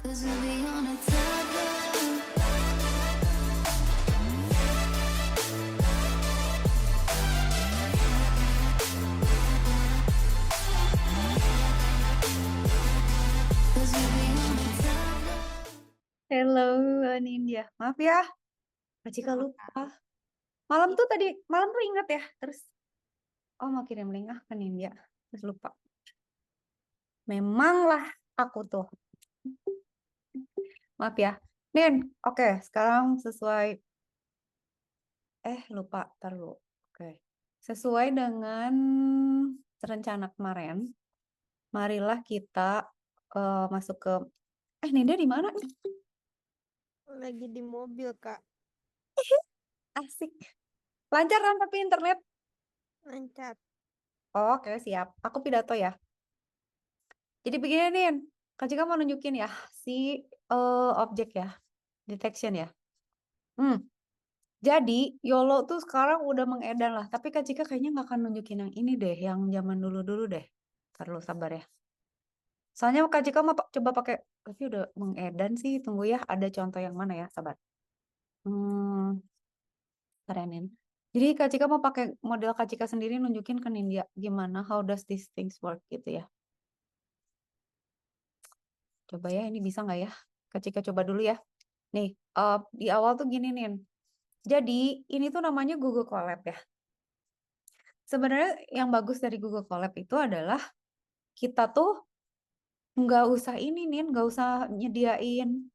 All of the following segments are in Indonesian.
'Cause we'll be on a tiger. Cause we'll be on a tiger. Hello, Nindya. Maaf ya, Cika lupa. Malam tuh ingat ya. Terus, mau kirim link ke Nindya. Terus lupa. Memanglah aku tuh. Maaf ya. Nin, oke. Sekarang sesuai. Lupa. Ntar dulu. Oke. Sesuai dengan rencana kemarin, marilah kita masuk ke. Nindya di mana nih? Lagi di mobil, Kak. Asik. Lancar kan tapi internet? Lancar. Oke, siap. Aku pidato ya. Jadi begini nih, Kak Cika mau nunjukin ya si objek ya, detection ya. Jadi YOLO tuh sekarang udah mengedan lah, tapi Kak Cika kayaknya nggak akan nunjukin yang ini deh, yang zaman dulu-dulu deh. Ntar lu sabar ya. Soalnya Kak Cika mau coba pakai, tapi udah mengedan sih. Tunggu ya, ada contoh yang mana ya, sabar. Ntar ya, Nin. Jadi Kak Cika mau pakai model Kak Cika sendiri nunjukin ke Nindya gimana, how does these things work gitu ya. Coba ya, ini bisa nggak ya? Kak Cika coba dulu ya. Nih, di awal tuh gini nih. Jadi ini tuh namanya Google Colab ya. Sebenarnya yang bagus dari Google Colab itu adalah kita tuh nggak usah ini nih, nggak usah nyediain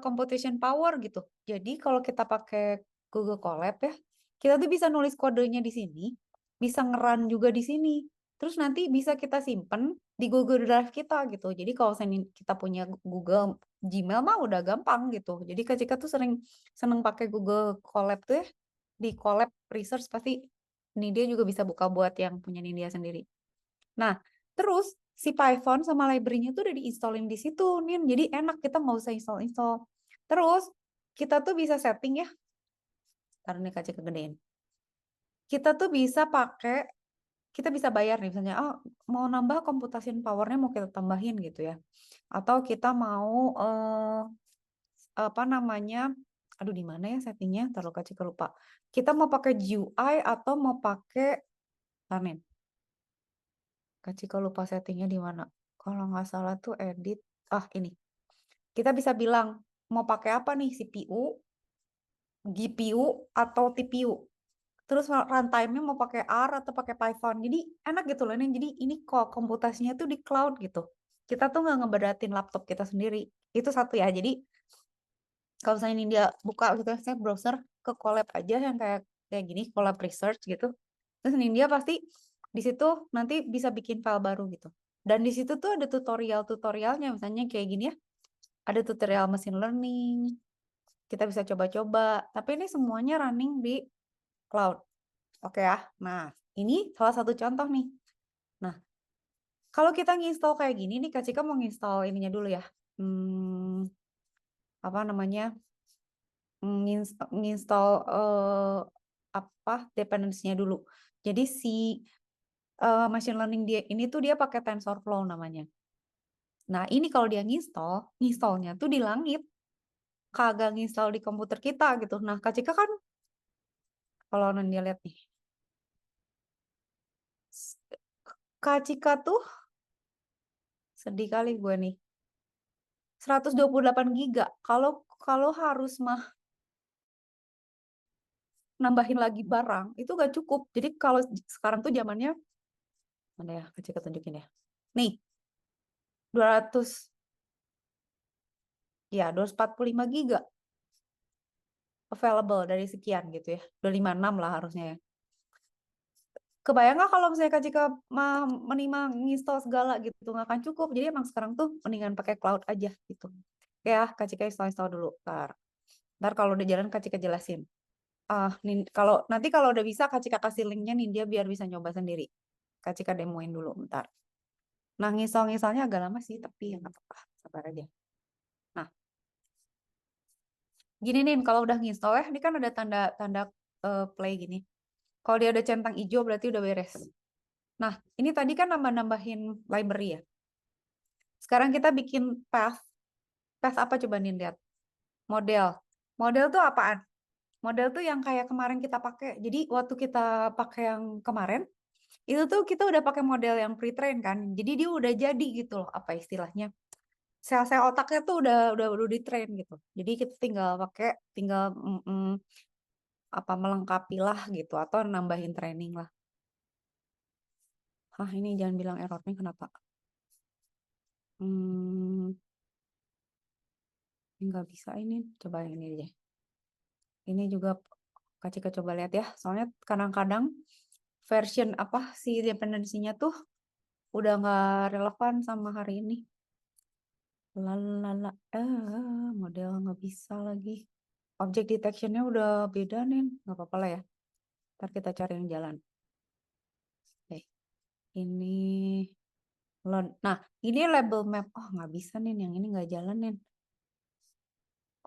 computation power gitu. Jadi kalau kita pakai Google Colab ya, kita tuh bisa nulis kodenya di sini, bisa ngeran juga di sini. Terus nanti bisa kita simpen di Google Drive kita gitu. Jadi kalau kita punya Google Gmail mah udah gampang gitu. Jadi Kak Cika tuh sering seneng pakai Google Colab tuh ya. Di Colab Research pasti ini dia juga bisa buka buat yang punya Nindya sendiri. Nah, terus si Python sama library-nya tuh udah diinstallin di situ, Nin. Jadi enak kita nggak usah install-install. Terus kita tuh bisa setting ya, karena ini kaca kegedean. Kita tuh bisa pakai, kita bisa bayar nih misalnya, mau nambah computation power-nya mau kita tambahin gitu ya. Atau kita mau apa namanya? Aduh di mana ya settingnya? Taruh kaca lupa. Kita mau pakai GUI atau mau pakai Nin. Kak lupa settingnya di mana. Kalau nggak salah tuh edit. Ini. Kita bisa bilang mau pakai apa nih CPU, GPU atau TPU. Terus runtime-nya mau pakai R atau pakai Python. Jadi enak gitu loh. Nih. Jadi ini kok komputasinya tuh di cloud gitu. Kita tuh nggak ngeberatin laptop kita sendiri. Itu satu ya. Jadi kalau misalnya ini dia buka gitu, saya browser ke Colab aja yang kayak kayak gini, Colab Research gitu. Terus ini dia pasti di situ nanti bisa bikin file baru gitu. Dan di situ tuh ada tutorial-tutorialnya misalnya kayak gini ya. Ada tutorial machine learning. Kita bisa coba-coba. Tapi ini semuanya running di cloud. Oke ya. Nah, ini salah satu contoh nih. Nah, kalau kita nginstall kayak gini nih, Kak Cika mau nginstall ininya dulu ya. Apa namanya? Nginstall apa dependency-nya dulu. Jadi si machine learning dia ini tuh dia pakai TensorFlow namanya. Nah, ini kalau dia nginstallnya tuh di langit. Kagak nginstall di komputer kita gitu. Nah, Kak Cika kan kalau dia lihat nih. Kak Cika tuh sedih kali gue nih. 128 giga. Kalau kalau harus nambahin lagi barang, itu gak cukup. Jadi kalau sekarang tuh zamannya mana ya? Kak Cika tunjukin ya. Nih, 200 ya 245 giga available dari sekian gitu ya. 256 lah harusnya ya. Kebayang nggak kalau misalnya Kak Cika menginstall segala gitu nggak akan cukup. Jadi emang sekarang tuh mendingan pakai cloud aja gitu. Ya, Kak Cika install dulu. Ntar kalau udah jalan Kak Cika jelasin. Kalau nanti kalau udah bisa Kak Cika kasih linknya nih dia biar bisa nyoba sendiri. Kak Cika demoin dulu bentar. Nah, nginstalnya agak lama sih, tapi ya nggak apa-apa. Sabar aja. Nah, gini nih, kalau udah nginstal ya, ini kan ada tanda-tanda play gini. Kalau dia ada centang hijau berarti udah beres. Nah, ini tadi kan nambah-nambahin library ya. Sekarang kita bikin path. Path apa coba nih lihat? Model. Model tuh apaan? Model tuh yang kayak kemarin kita pakai. Jadi waktu kita pakai yang kemarin, itu tuh kita udah pakai model yang pre-train kan. Jadi dia udah jadi gitu loh, apa istilahnya? Sel-sel otaknya tuh udah di-train gitu. Jadi kita tinggal apa melengkapi lah gitu atau nambahin training lah. Hah, ini jangan bilang errornya kenapa? Hmm, nggak bisa ini. Coba ini aja. Ini juga Kak Cika coba lihat ya. Soalnya kadang-kadang version apa si dependensinya tuh udah nggak relevan sama hari ini. Lalala, model nggak bisa lagi. Object detectionnya udah beda nih, nggak apa-apa lah ya. Ntar kita cari yang jalan. Oke, ini loan. Nah, ini label map. Oh, nggak bisa nih, yang ini nggak jalan nih.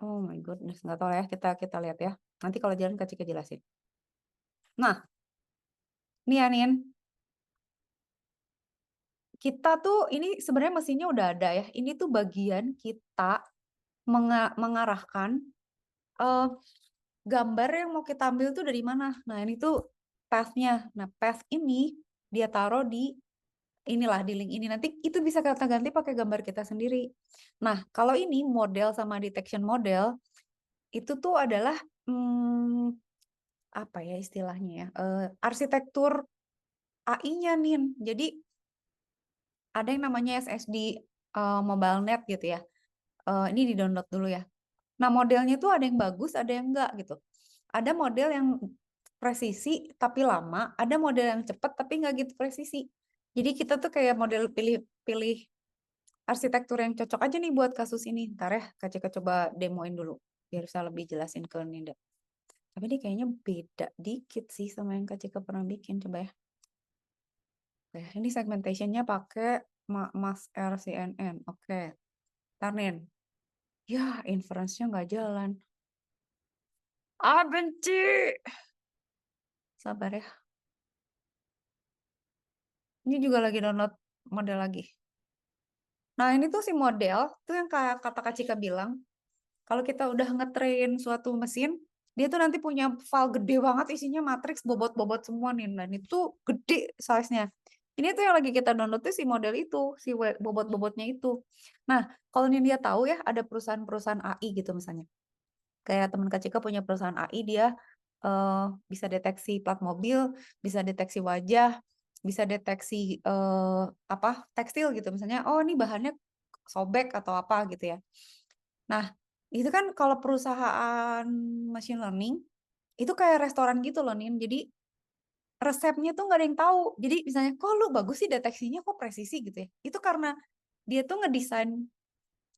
Oh my goodness, nggak tahu ya. Kita lihat ya. Nanti kalau jalan Kak Cika jelasin. Nah, nih ya Nin. Kita tuh ini sebenarnya mesinnya udah ada ya. Ini tuh bagian kita mengarahkan eh, gambar yang mau kita ambil tuh dari mana. Nah, ini tuh path-nya. Nah, path ini dia taruh di inilah di link ini. Nanti itu bisa kita ganti pakai gambar kita sendiri. Nah, kalau ini model sama detection model itu tuh adalah apa ya istilahnya ya? Arsitektur AI-nya nih. Jadi ada yang namanya SSD mobile net gitu ya. Ini di-download dulu ya. Nah, modelnya tuh ada yang bagus, ada yang enggak gitu. Ada model yang presisi tapi lama, ada model yang cepat tapi nggak gitu presisi. Jadi kita tuh kayak model pilih arsitektur yang cocok aja nih buat kasus ini. Ntar ya, Kak Cika coba demoin dulu biar bisa lebih jelasin ke Ninda. Tapi ini kayaknya beda dikit sih sama yang Kak Cika pernah bikin. Coba ya. Oke, ini segmentationnya pakai Mas RCNN. Oke, ntar Nin. Ya, inference-nya nggak jalan. Ah, benci. Sabar ya. Ini juga lagi download model lagi. Nah, ini tuh si model, tuh yang kata Kak Cika bilang, kalau kita udah ngetrain suatu mesin, dia tuh nanti punya file gede banget isinya matriks bobot-bobot semua nih. Dan itu gede size-nya. Ini tuh yang lagi kita download tuh si model itu, si bobot-bobotnya itu. Nah, kalau nih dia tahu ya, ada perusahaan-perusahaan AI gitu misalnya. Kayak teman Kak Cika punya perusahaan AI, dia bisa deteksi plat mobil, bisa deteksi wajah, bisa deteksi apa tekstil gitu misalnya. Oh, ini bahannya sobek atau apa gitu ya. Nah, itu kan kalau perusahaan machine learning itu kayak restoran gitu loh, Nin. Jadi resepnya tuh nggak ada yang tahu. Jadi misalnya, kok lu bagus sih deteksinya, kok presisi gitu ya. Itu karena dia tuh ngedesain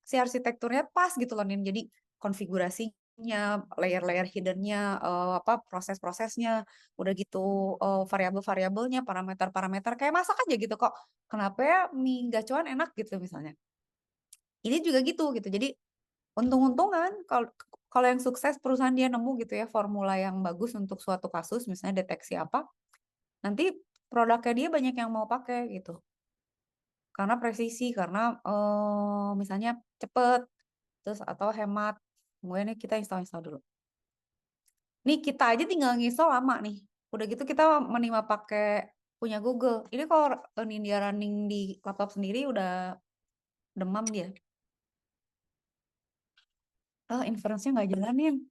si arsitekturnya pas gitu loh, Nin. Jadi konfigurasinya, layer-layer hiddennya, apa proses-prosesnya, udah gitu variabel-variabelnya, parameter-parameter kayak masak aja gitu kok. Kenapa ya mie gacoan enak gitu misalnya. Ini juga gitu. Jadi untung-untungan kalau kalau yang sukses perusahaan dia nemu gitu ya formula yang bagus untuk suatu kasus, misalnya deteksi apa, nanti produknya dia banyak yang mau pakai gitu. Karena presisi, karena misalnya cepet, terus atau hemat. Kemudian ini kita install dulu. Nih kita aja tinggal nginstall lama nih. Udah gitu kita menima pakai punya Google. Ini kalau ini dia running di laptop sendiri udah demam dia. Inference-nya nggak jalanin.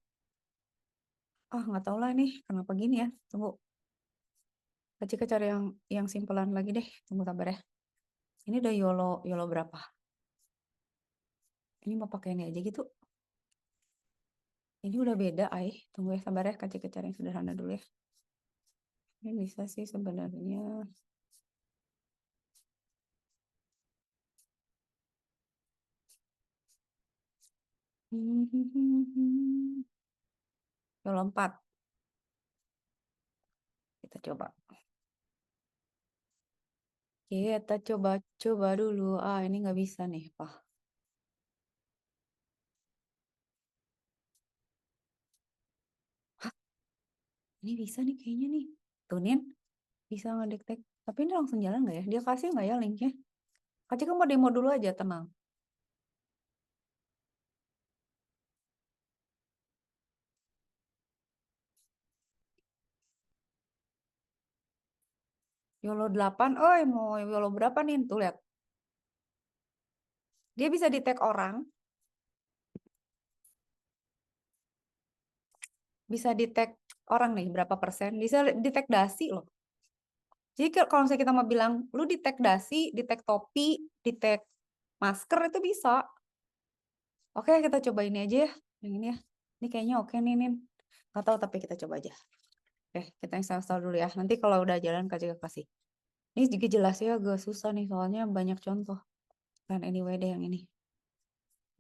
Nggak tahu lah nih kenapa gini ya. Tunggu. Kak cari yang simpelan lagi deh. Tunggu sabar ya. Ini udah YOLO berapa? Ini mau pakai ini aja gitu. Ini udah beda, ay. Tunggu ya, sabar ya. Kak cari yang sederhana dulu ya. Ini bisa sih sebenarnya. YOLO 4. Kita coba. Kita coba dulu. Ini nggak bisa nih, Pak. Ini bisa nih kayaknya nih. Tunin bisa ngedetek. Tapi ini langsung jalan nggak ya? Dia kasih nggak ya linknya? Kak Cika mau demo dulu aja, tenang. YOLO 8, mau YOLO berapa nih? Tuh lihat. Dia bisa detect orang, bisa detect orang nih berapa persen, bisa detect dasi loh. Jadi kalau misalnya kita mau bilang, lu detect dasi, detect topi, detect masker itu bisa. Oke, kita coba ini aja ya, yang ini ya. Ini kayaknya oke nih, Nin. Nggak tahu tapi kita coba aja. Oke, kita install dulu ya. Nanti kalau udah jalan kasih. Ini juga jelas ya, agak susah nih soalnya banyak contoh. Dan anyway deh yang ini.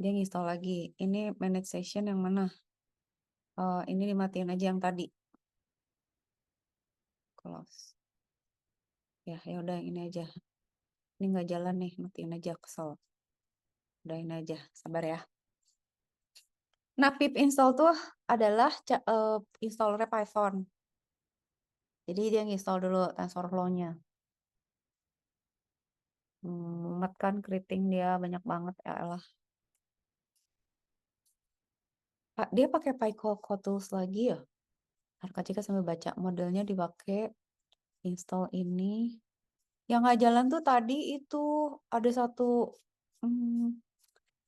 Dia nginstal lagi. Ini manage session yang mana? Ini dimatiin aja yang tadi. Close. Ya udah yang ini aja. Ini nggak jalan nih, matiin aja, kesel. Udah ini aja, sabar ya. Nah, pip install tuh adalah installernya Python. Jadi dia nginstal dulu TensorFlow-nya. Mumet kan keriting dia banyak banget ya elah. Dia pakai PyCoTools lagi ya. Kak Cika sambil baca modelnya dipakai install ini. Yang nggak jalan tuh tadi itu ada satu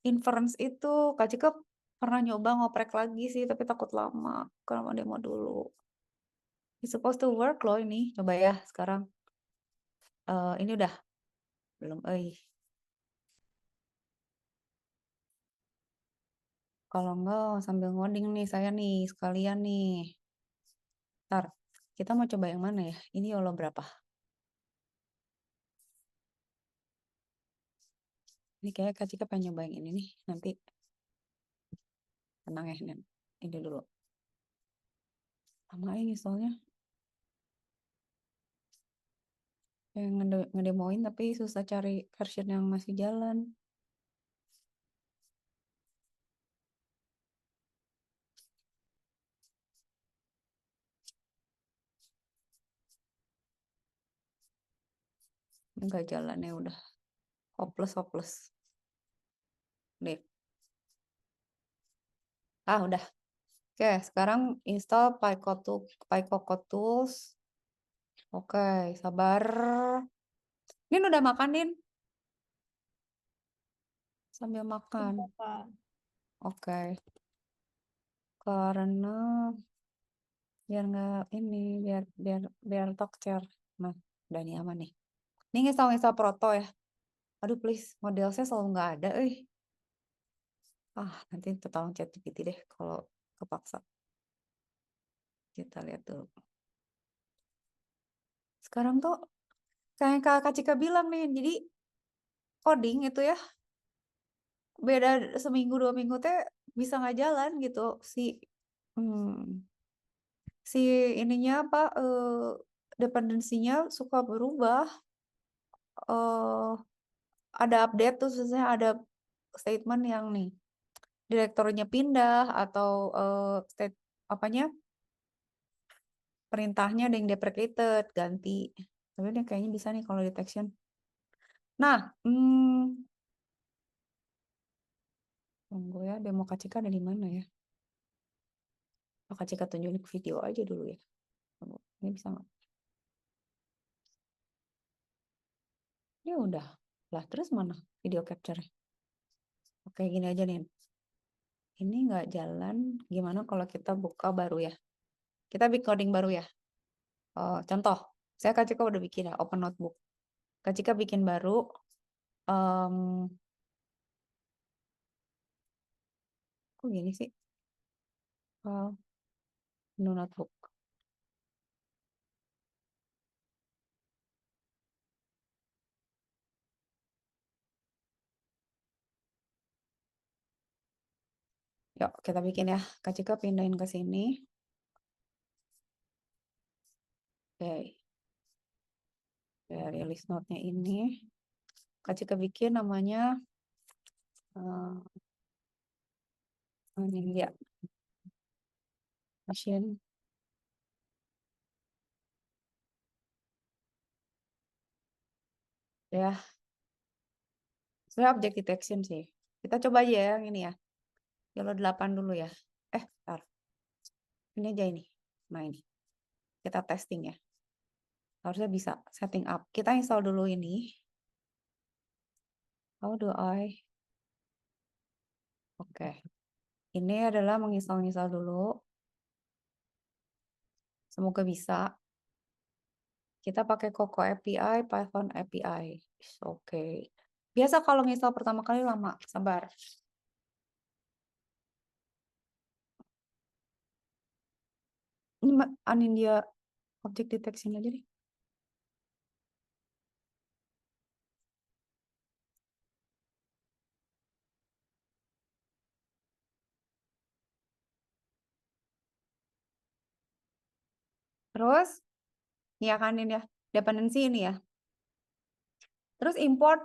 inference itu. Kak Cika pernah nyoba ngoprek lagi sih tapi takut lama. Karena mau demo dulu. It's supposed to work loh ini. Coba ya sekarang. Ini udah belum. Kalau enggak sambil ngoding nih saya nih sekalian nih. Ntar kita mau coba yang mana ya? Ini YOLO berapa? Ini kayak Kak Cika pengen nyoba yang ini nih. Nanti tenang ya, Nen. Ini dulu. Lama ini soalnya. Yang ngedemoin tapi susah cari version yang masih jalan. Enggak jalan ya udah. Hopeless. Deh. Udah. Oke, sekarang install PyCoCoTools. Oke, sabar. Nin udah makan, Nin? Sambil makan. Oke. Karena biar nggak ini, biar talk-share. Nah, udah nih aman nih. Ini install proto ya. Aduh please, model saya selalu nggak ada, nanti tolong ChatGPT deh kalau kepaksa. Kita lihat dulu. Sekarang tuh kayak Kak Cika bilang nih, jadi coding itu ya beda seminggu 2 minggu teh bisa nggak jalan gitu si ininya apa dependensinya suka berubah, ada update tuh sebenarnya ada statement yang nih direkturnya pindah atau state apanya perintahnya ada yang deprecated ganti, tapi ini kayaknya bisa nih kalau detection. Nah, tunggu ya, demo Kak Cika ada di mana ya? Kak Cika tunjukin video aja dulu ya. Tunggu, ini bisa nggak? Ya udah. Lah, terus mana video capture? Oke, gini aja nih. Ini nggak jalan. Gimana kalau kita buka baru ya? Kita bikin coding baru ya. Contoh, saya Kak Cika udah bikin ya, open notebook. Kak Cika bikin baru. Kok gini sih? No notebook. Yuk, kita bikin ya. Kak Cika pindahin ke sini. Oke. Release note-nya ini. Kak Cika bikin namanya ini ya. Machine. Ya. Sebenarnya object detection sih. Kita coba aja ya yang ini ya. YOLO 8 dulu ya. Bentar. Ini aja ini. Nah ini. Kita testing ya. Harusnya bisa setting up. Kita install dulu ini. How do I? Oke. Ini adalah menginstal dulu. Semoga bisa. Kita pakai Coco API, Python API. Oke. Biasa kalau nginstal pertama kali lama. Sabar. Ini anin dia object detection aja deh. Terus, ya kan ini ya, dependency ini ya. Terus import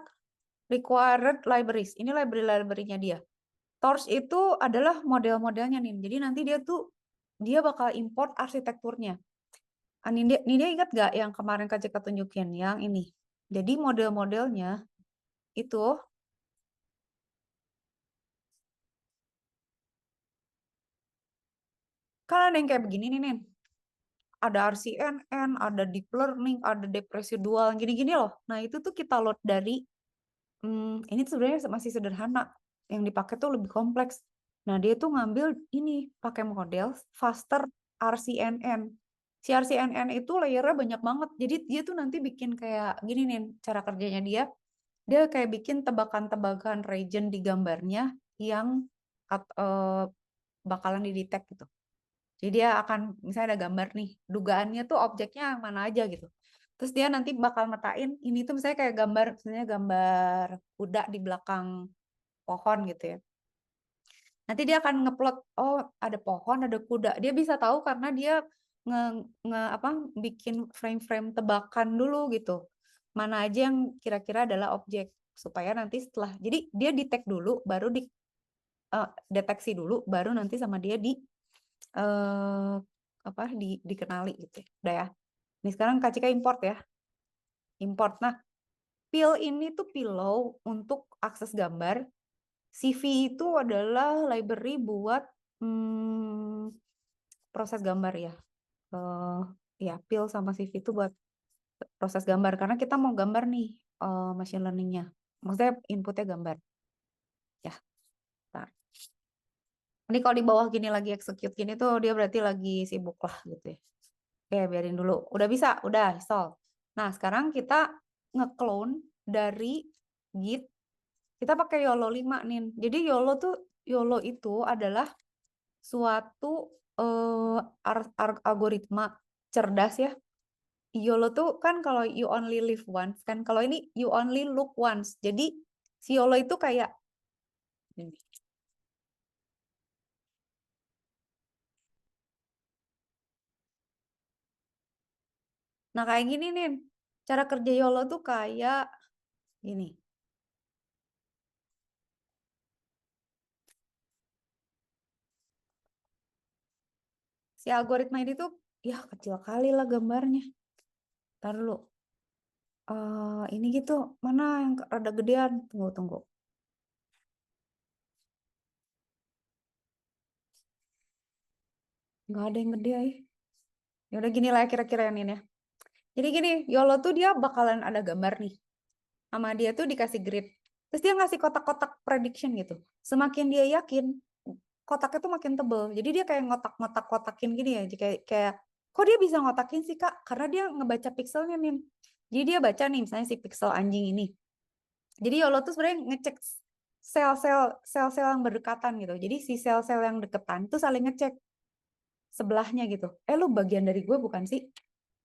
required libraries. Ini library-nya dia. Torch itu adalah model-modelnya nih. Jadi nanti dia bakal import arsitekturnya. Ini dia ingat gak yang kemarin Kak Cika tunjukin? Yang ini. Jadi model-modelnya itu kan ada yang kayak begini nih, Nin. Ada RCNN, ada deep learning, ada deep residual, gini-gini loh. Nah, itu tuh kita load dari, ini sebenarnya masih sederhana. Yang dipakai tuh lebih kompleks. Nah, dia tuh ngambil ini, pakai model faster RCNN. Si RCNN itu layernya banyak banget. Jadi dia tuh nanti bikin kayak gini nih, cara kerjanya dia. Dia kayak bikin tebakan-tebakan region di gambarnya yang bakalan didetek gitu. Jadi dia akan, misalnya ada gambar nih, dugaannya tuh objeknya yang mana aja gitu. Terus dia nanti bakal metain, ini tuh misalnya kayak gambar, misalnya gambar kuda di belakang pohon gitu ya. Nanti dia akan ngeplot, oh ada pohon, ada kuda. Dia bisa tahu karena dia bikin frame-frame tebakan dulu gitu. Mana aja yang kira-kira adalah objek. Supaya nanti setelah, jadi dia detect dulu, baru deteksi dulu, baru nanti sama dia dikenali gitu. Udah ya. Ini sekarang Kak Cika import ya. Import. Nah, Pill ini tuh pillow untuk akses gambar. CV itu adalah library buat proses gambar ya. Ya, Pill sama CV itu buat proses gambar. Karena kita mau gambar nih machine learning-nya. Maksudnya inputnya gambar. Ya. Nah. Ini kalau di bawah gini lagi execute gini tuh dia berarti lagi sibuk lah gitu ya. Oke, biarin dulu. Udah bisa, udah install. Nah, sekarang kita nge-clone dari Git. Kita pakai YOLO 5 nih. Jadi YOLO itu adalah suatu algoritma cerdas ya. YOLO tuh kan kalau you only live once kan. Kalau ini you only look once. Jadi si YOLO itu kayak ini. Nah, kayak gini nih. Cara kerja YOLO tuh kayak gini. Si algoritma ini tuh, ya kecil kali lah gambarnya. Ntar dulu. Ini gitu, mana yang rada gedean? Tunggu. Nggak ada yang gede ya. Ya udah gini lah kira-kira yang ini ya. Jadi gini, YOLO tuh dia bakalan ada gambar nih. Sama dia tuh dikasih grid. Terus dia ngasih kotak-kotak prediction gitu. Semakin dia yakin, kotaknya tuh makin tebel. Jadi dia kayak ngotak-ngotak-kotakin gini ya. Jadi kayak kok dia bisa ngotakin sih Kak? Karena dia ngebaca pixelnya nih. Jadi dia baca nih misalnya si pixel anjing ini. Jadi YOLO tuh sebenarnya ngecek sel-sel yang berdekatan gitu. Jadi si sel-sel yang deketan tuh saling ngecek sebelahnya gitu. Lu bagian dari gue bukan sih?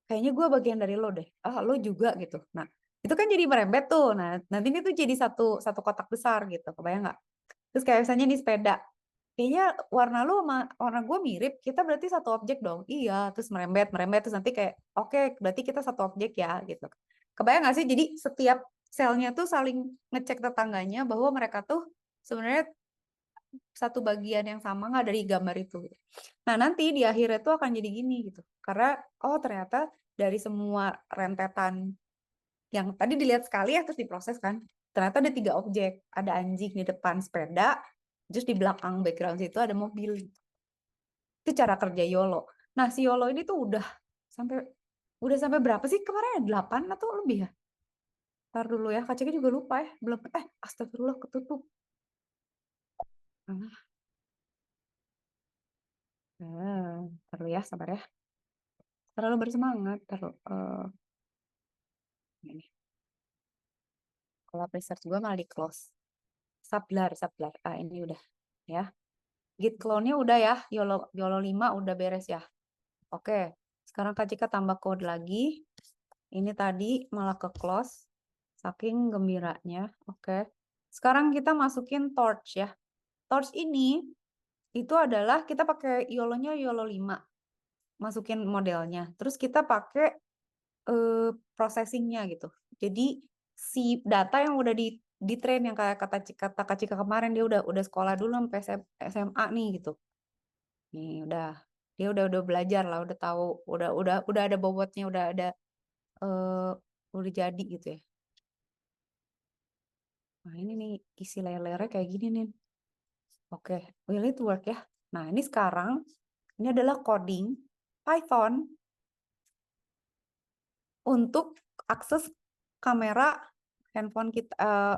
Kayaknya gue bagian dari lo deh. Lo juga gitu. Nah, itu kan jadi merembet tuh. Nah, nanti ini tuh jadi satu kotak besar gitu. Kebayang nggak? Terus kayak misalnya nih sepeda. Kayaknya warna lo sama warna gue mirip. Kita berarti satu objek dong. Iya. Terus merembet. Terus nanti kayak, oke, berarti kita satu objek ya gitu. Kebayang nggak sih? Jadi setiap selnya tuh saling ngecek tetangganya bahwa mereka tuh sebenarnya satu bagian yang sama nggak dari gambar itu. Nah, nanti di akhirnya tuh akan jadi gini gitu. Karena, ternyata dari semua rentetan yang tadi dilihat sekali ya, terus diproses kan. Ternyata ada 3 objek. Ada anjing di depan sepeda, terus di belakang background situ ada mobil. Itu cara kerja YOLO. Nah, si YOLO ini tuh udah sampai Udah sampai berapa sih kemarin ya? 8 atau lebih ya? Ntar dulu ya, Kak Cika juga lupa ya. Belum, astagfirullah ketutup. Ah, ntar dulu ya, sabar ya. Terlalu bersemangat. Ini. Kalau research gue malah di close. Sablar. Ini udah ya. Git clone-nya udah ya. YOLO 5 udah beres ya. Oke. Sekarang Kak Cika tambah code lagi. Ini tadi malah ke close. Saking gembiranya. Oke. Sekarang kita masukin torch ya. Torch ini itu adalah kita pakai YOLO-nya YOLO 5. Masukin modelnya. Terus kita pakai processing-nya gitu. Jadi si data yang udah di train yang kayak kata Kak Cika kemarin dia udah sekolah dulu sampai SMA nih gitu. Nih dia udah belajar lah, udah tahu, udah ada bobotnya, eh udah jadi gitu ya. Nah, ini nih isi layar-layarnya kayak gini nih. Oke, will it work ya? Nah, ini sekarang ini adalah coding Python untuk akses kamera handphone kita,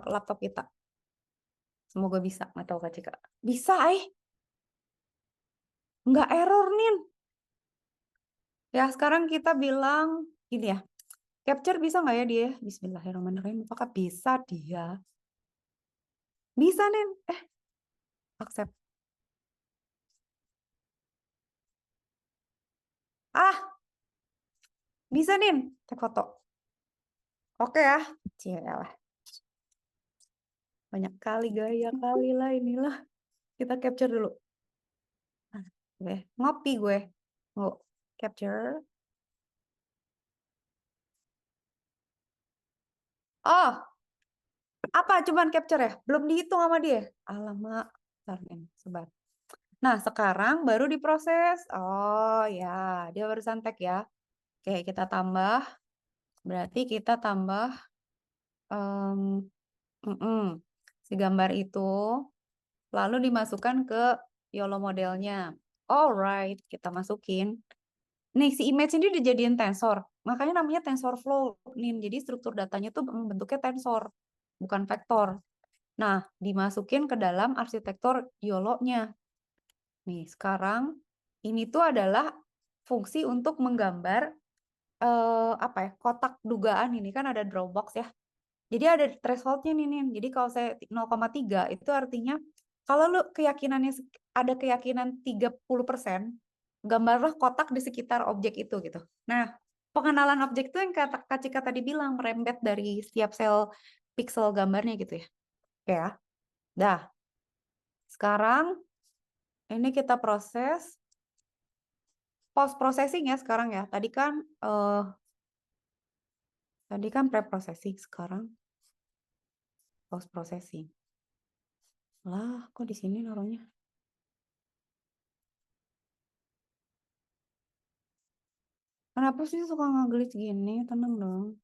laptop kita. Semoga bisa, nggak tahu Kak Cika. Bisa, nggak error nih. Ya, sekarang kita bilang gini ya, capture bisa nggak ya dia? Bismillahirrahmanirrahim. Apakah bisa dia? Bisa nih. Accept. Bisa nih. Take foto. Oke ya. Cialah. Banyak kali gaya kali lah inilah. Kita capture dulu. Gue ngopi gue. Mau capture. Oh, apa cuman capture ya? Belum dihitung sama dia. Alamak. Bentar, men. Sebar. Nah, sekarang baru diproses. Oh ya, dia barusan tag ya. Oke, kita tambah. Berarti kita tambah si gambar itu. Lalu dimasukkan ke YOLO modelnya. Alright, kita masukin. Nih, si image ini dijadiin tensor. Makanya namanya TensorFlow, nih. Jadi struktur datanya tuh bentuknya tensor, bukan vektor. Nah, dimasukin ke dalam arsitektur YOLO-nya. Nih, sekarang ini tuh adalah fungsi untuk menggambar apa ya, kotak dugaan. Ini kan ada Dropbox ya. Jadi ada threshold-nya nih. Jadi kalau saya 0,3 itu artinya kalau lu keyakinannya ada keyakinan 30%, gambarlah kotak di sekitar objek itu gitu. Nah, pengenalan objek itu yang Kak Cika tadi bilang merembet dari setiap sel pixel gambarnya gitu ya. Oke ya. Dah. Sekarang ini kita proses post processing ya sekarang ya. Tadi kan pre-processing, sekarang post processing. Lah, kok di sini naruhnya? Kenapa sih suka ngeglitch gini? Tenang dong.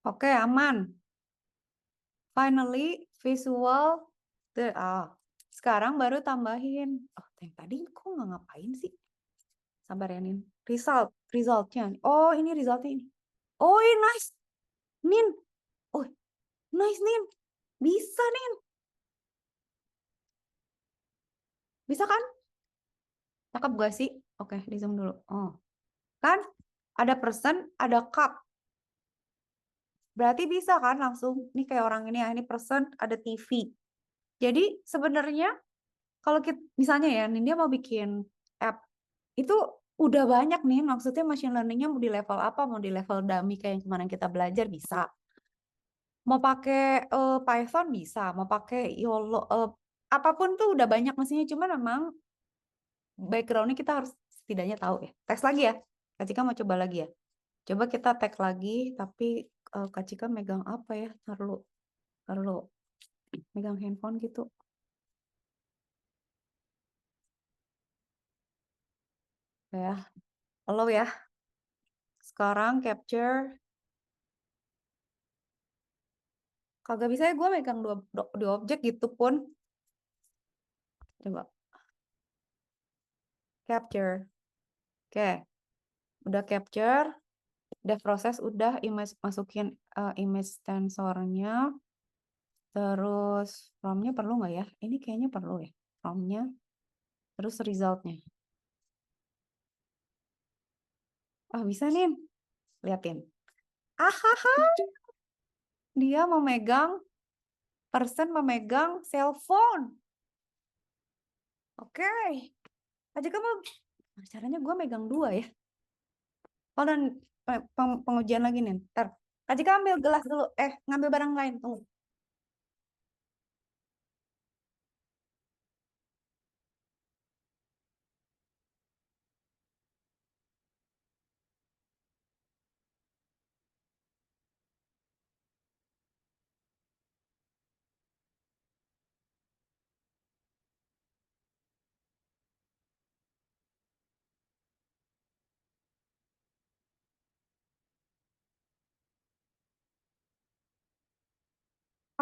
Oke, aman. Finally, visual. Sekarang baru tambahin. Oh, yang tadi kok nggak ngapain sih? Sabar ya, Nin. Resultnya. Oh, ini resultnya ini. Oh, nice. Nin. Oh, nice, Nin. Bisa, Nin. Bisa kan? Cakep gak sih? Oke, di zoom dulu. Oh, kan? Ada person, ada cup. Berarti bisa kan langsung. Ini kayak orang ini ya. Ini person, ada TV. Jadi sebenarnya kalau kita, misalnya ya, dia mau bikin app, itu udah banyak nih, maksudnya machine learning-nya mau di level apa, mau di level dummy kayak yang kemarin kita belajar bisa. Mau pakai Python bisa, mau pakai YOLO, apapun tuh udah banyak mesinnya, cuma memang background-nya kita harus setidaknya tahu ya. Tes lagi ya, Kak Cika mau coba lagi ya. Coba kita tag lagi, tapi Kak Cika megang apa ya, taruh megang handphone gitu. Ya, halo ya. Sekarang capture. Kagak bisa ya gue megang dua objek gitu pun. Coba. Capture. Oke, udah capture, udah proses, udah image masukin image tensornya. Terus from-nya perlu nggak ya? Ini kayaknya perlu ya. From-nya. Terus result-nya. Bisa nih. Liatin. Ahaha. Dia memegang cellphone. Oke. Aja kamu, caranya gue megang 2 ya. Hold on, pengujian lagi nih. Ntar. Kak Jika ambil gelas dulu. Ngambil barang lain. Tunggu.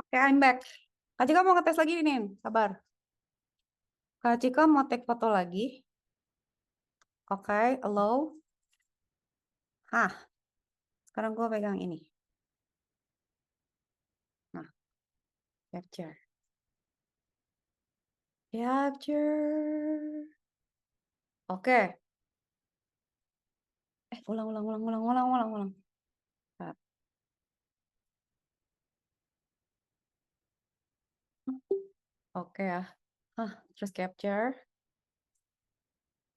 Oke, I'm back. Kak Jika mau ngetes lagi nih. Sabar. Kak Jika mau take foto lagi. Oke, allow. Sekarang gue pegang ini. Nah, capture. Capture. Oke. Ulang. Nah. Oke ya. Terus capture.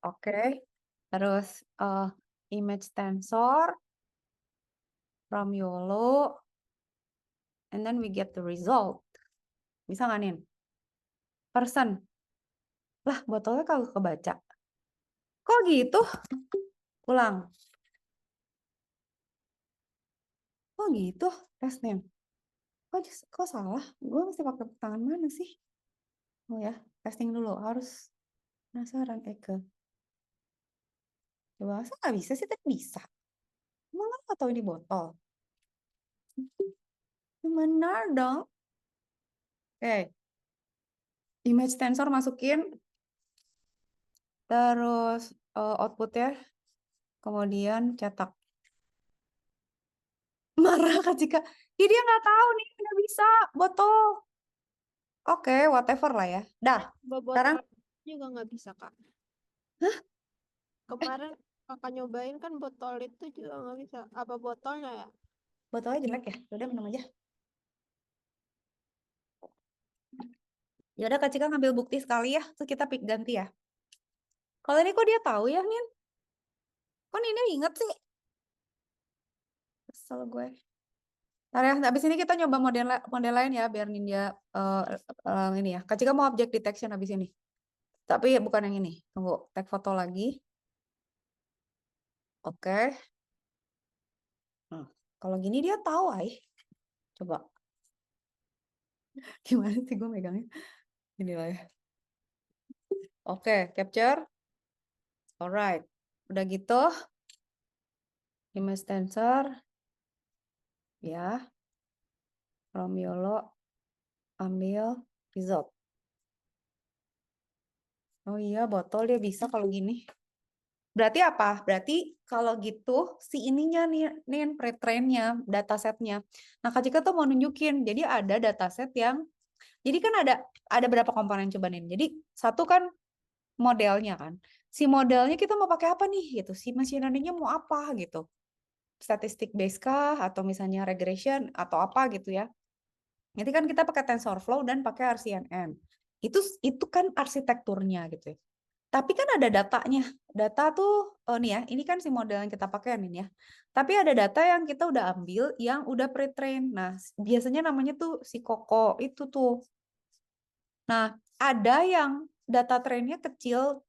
Oke. Terus image tensor from YOLO. And then we get the result. Bisa nggak, Nin? Person. Lah, botolnya kalau kebaca. Kok gitu? Ulang. Kok gitu? Tes, Nin. Kok salah? Gue mesti pakai tangan mana sih? Oh ya, testing dulu. Harus penasaran, Eke. Coba, masa nggak bisa sih? Tapi bisa. Emang nggak tahu ini botol? Benar dong. Oke. Image tensor masukin. Terus outputnya. Kemudian cetak. Marah Kak Cika. Dia nggak tahu nih, nggak bisa. Botol. Oke, whatever lah ya. Dah. Sekarang. Botol juga nggak bisa, Kak. Hah? Kemarin Kakak nyobain kan botol itu juga nggak bisa. Apa botolnya ya? Botolnya jelek ya? Udah minum aja. Ya udah Kak Cika ngambil bukti sekali ya. Terus kita pick ganti ya. Kalau ini kok dia tahu ya, Nin? Kok Nina inget sih? Kesel gue. Ntar ya, habis ini kita nyoba model lain ya, biar Ninja ini ya. Kak Cika mau object detection habis ini. Tapi ya bukan yang ini. Tunggu, take foto lagi. Oke. Kalau gini dia tahu, ay. Coba. Gimana sih gue megangnya? Inilah ya. Oke, capture. Alright. Udah gitu. Image tensor. Ya. From YOLO. Ambil result. Oh iya, botol dia bisa kalau gini. Berarti apa? Berarti kalau gitu si ininya nih pre-trainnya, datasetnya. Nah, Kak Cika tuh mau nunjukin. Jadi ada dataset yang, jadi kan ada berapa komponen coba nih. Jadi satu kan modelnya kan. Si modelnya kita mau pakai apa nih gitu. Si machine learning-nya mau apa gitu. Statistik base kah atau misalnya regression atau apa gitu ya. Nanti kan kita pakai TensorFlow dan pakai RCNN. Itu kan arsitekturnya gitu ya. Tapi kan ada datanya. Data tuh, nih ya, ini kan si model yang kita pakai nih ya. Tapi ada data yang kita udah ambil yang udah pre-train. Nah, biasanya namanya tuh si Koko itu tuh. Nah, ada yang data trainnya kecil,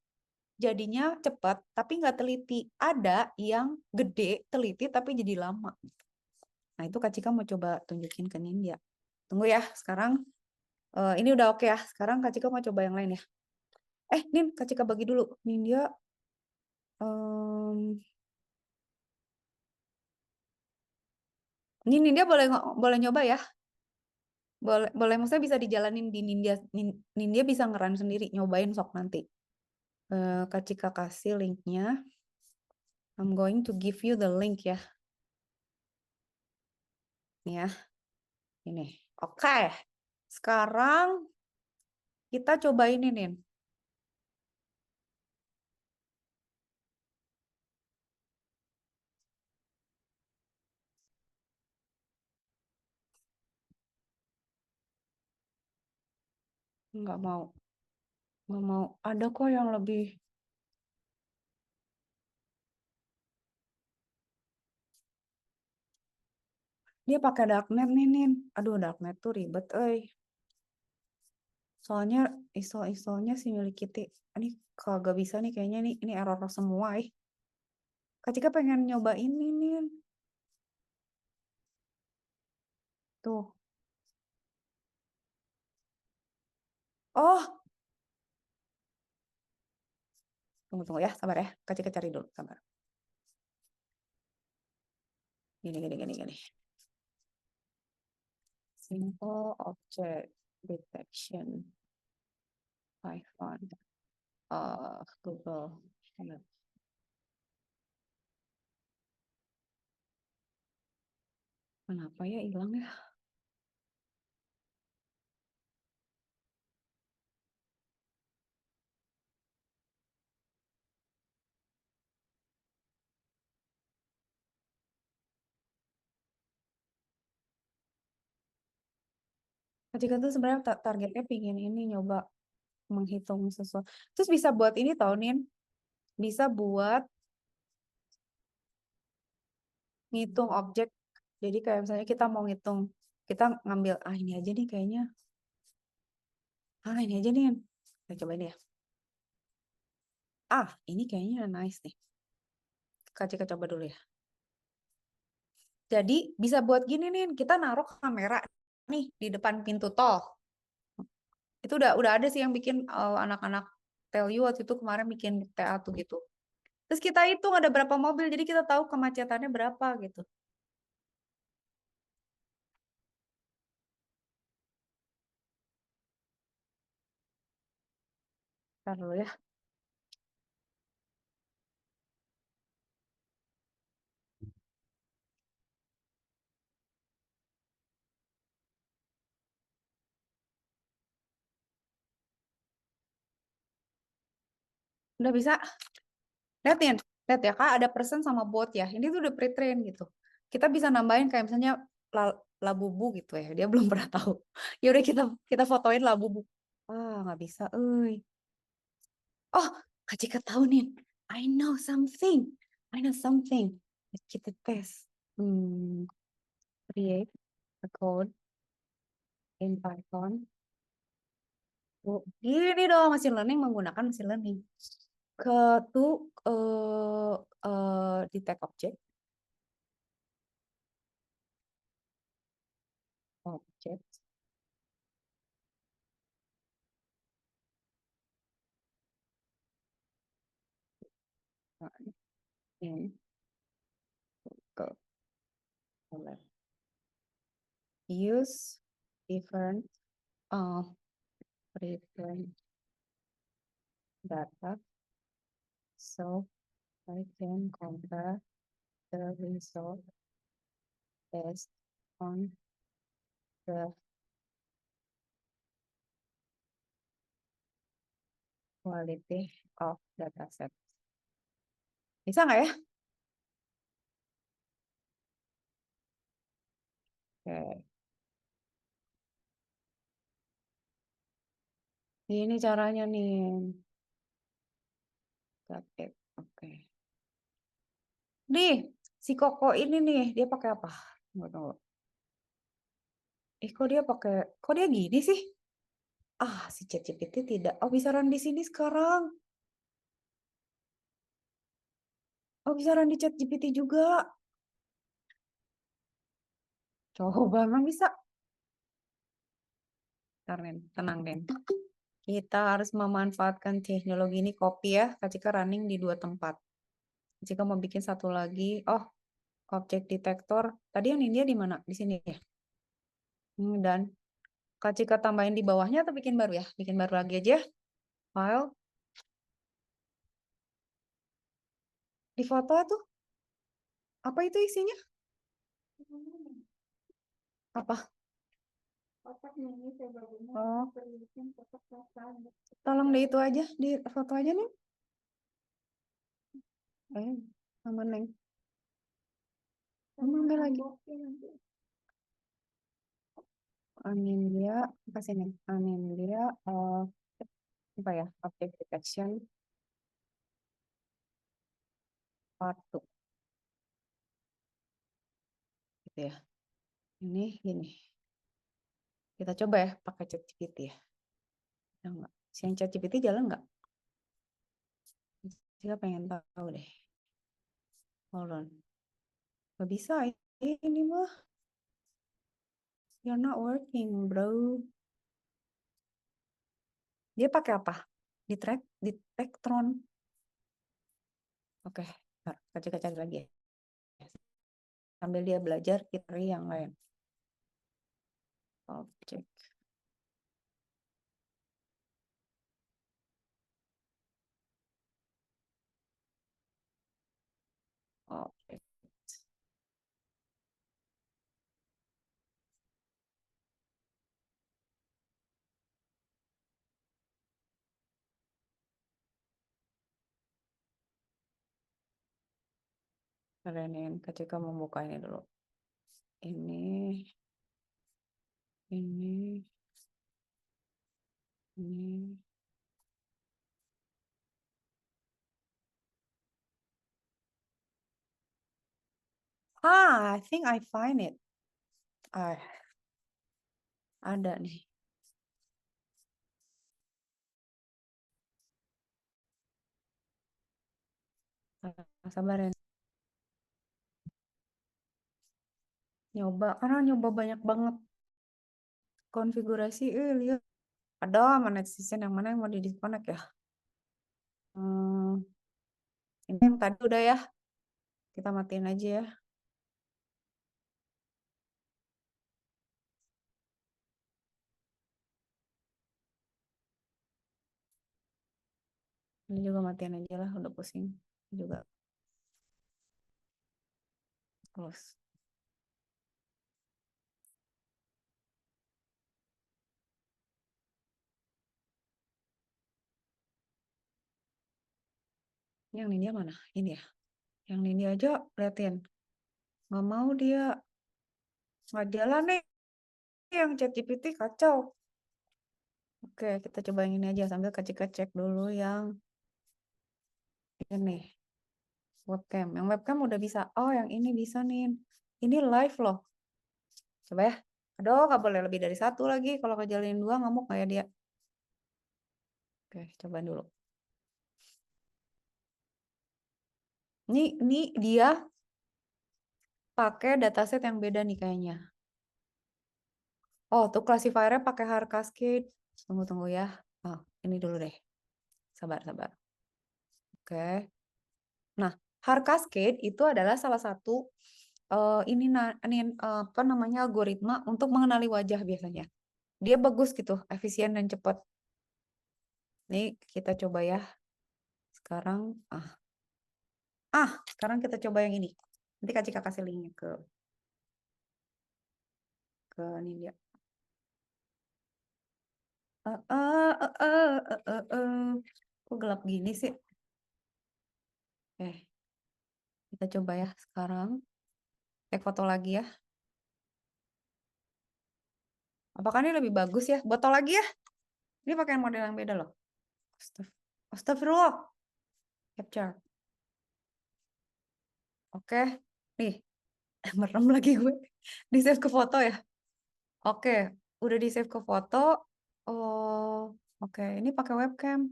jadinya cepat, tapi nggak teliti. Ada yang gede, teliti, tapi jadi lama. Nah, itu Kak Cika mau coba tunjukin ke Nindya. Tunggu ya, sekarang ini udah oke ya. Sekarang Kak Cika mau coba yang lain ya. Nin, Kak Cika bagi dulu. Nindya, ini Nindya boleh nyoba ya. Boleh maksudnya bisa dijalanin di Nindya bisa ngeran sendiri, nyobain sok nanti. Kak Cika kasih linknya. I'm going to give you the link ya. Nih ya. Ini. Oke. Sekarang kita coba ini nih. Nggak mau. Nggak mau. Ada kok yang lebih. Dia pakai darknet nih, Nin. Aduh, darknet tuh ribet, Soalnya ISO-ISO-nya si milik Kitty. Ini kagak bisa nih kayaknya nih. Ini error semua, Kak Cika pengen nyoba ini, Nin. Tuh. Oh, tunggu ya, sabar ya. Kak Cika cari dulu, sabar. Gini. Simple object detection. Python. Google. Kenapa ya hilang ya? Ketika tuh sebenarnya targetnya pingin ini nyoba menghitung sesuatu. Terus bisa buat ini tau, Nin. Bisa buat ngitung objek. Jadi kayak misalnya kita mau ngitung, kita ngambil, ini aja nih kayaknya. Ini aja nih. Kita coba ini ya. Ini kayaknya nice nih. Kita coba dulu ya. Jadi bisa buat gini nih, kita naruh kamera nih di depan pintu tol. Itu udah ada sih yang bikin anak-anak tell you waktu itu kemarin bikin TA tuh gitu. Terus kita hitung ada berapa mobil, jadi kita tahu kemacetannya berapa gitu. Ntar dulu ya. Udah bisa. Lihat ya Kak, ada person sama bot ya. Ini tuh udah pre-train gitu. Kita bisa nambahin kayak misalnya labubu gitu ya. Dia belum pernah tahu. Ya udah kita fotoin labubu. Nggak bisa, Oh, Kak Cika tahu nih. I know something. Kita tes. Create a code in Python. Gini dong, machine learning menggunakan machine learning. Detect object. In Google. Use different data so I can compare the result based on the quality of dataset. Bisa nggak ya? Oke. Ini caranya nih. Oke. Nih, si Koko ini nih, dia pakai apa? Tunggu. Kok dia gini sih? Si ChatGPT tidak. Bisa run di sini sekarang. Bisa run di ChatGPT juga. Coba emang bisa. Tenang, Den. Kita harus memanfaatkan teknologi ini copy ya. Kak Cika running di 2 tempat. Kak Cika mau bikin satu lagi. Object detector. Tadi yang India di mana? Di sini ya. Dan Kak Cika tambahin di bawahnya atau bikin baru ya? Bikin baru lagi aja. File. Di foto tuh Apa itu isinya? Apa? Oh, tolong deh itu aja, di foto aja nih. Sama Neng. Mama ambil lagi. Amelia, apa sih Neng? Amelia, apa ya? Object detection part 2. Gitu ya. Ini gini. Kita coba ya pakai ChatGPT ya. Enggak. Si yang ChatGPT jalan nggak? Kita pengen tahu deh. Hold on. Gak bisa ini mah. You're not working, bro. Dia pakai apa? Detectron. Oke, kita cari lagi ya. Sambil dia belajar, kita cari yang lain. Object. Object. Kerenin ketika membuka ini dulu. Ini. I think I find it. Ada nih. Sabar ya. Karena nyoba banyak banget konfigurasi. Lihat. Ada mana netizen yang mana yang mau di disconnect ya? Ini yang tadi udah ya. Kita matiin aja ya. Ini juga matiin aja lah, udah pusing juga. Close. Yang ini dia mana? Ini ya. Yang ini aja liatin. Nggak mau dia. Nggak jalan nih. Yang ChatGPT kacau. Oke, kita coba yang ini aja sambil cek dulu yang ini. Webcam. Yang webcam udah bisa. Oh, yang ini bisa nih. Ini live loh. Coba ya. Aduh, nggak boleh lebih dari 1 lagi. Kalau kejalin 2, ngamuk kayak dia. Oke, coba dulu. Ini dia pakai dataset yang beda nih kayaknya. Oh, tuh classifiernya pakai hard cascade. Tunggu ya. Oh, ini dulu deh. Sabar. Oke. Nah, hard cascade itu adalah salah satu apa namanya algoritma untuk mengenali wajah biasanya. Dia bagus gitu, efisien dan cepat. Nih kita coba ya. Sekarang sekarang kita coba yang ini. Nanti Kak kasih linknya ke ini dia. Kok gelap gini sih? Kita coba ya sekarang. Cek foto lagi ya. Apakah ini lebih bagus ya? Botol lagi ya? Ini pakai model yang beda loh. Astagfirullah. Capture. Oke. Nih. Merem lagi gue. Di save ke foto ya? Oke. Udah di save ke foto. Oh, oke. Ini pakai webcam.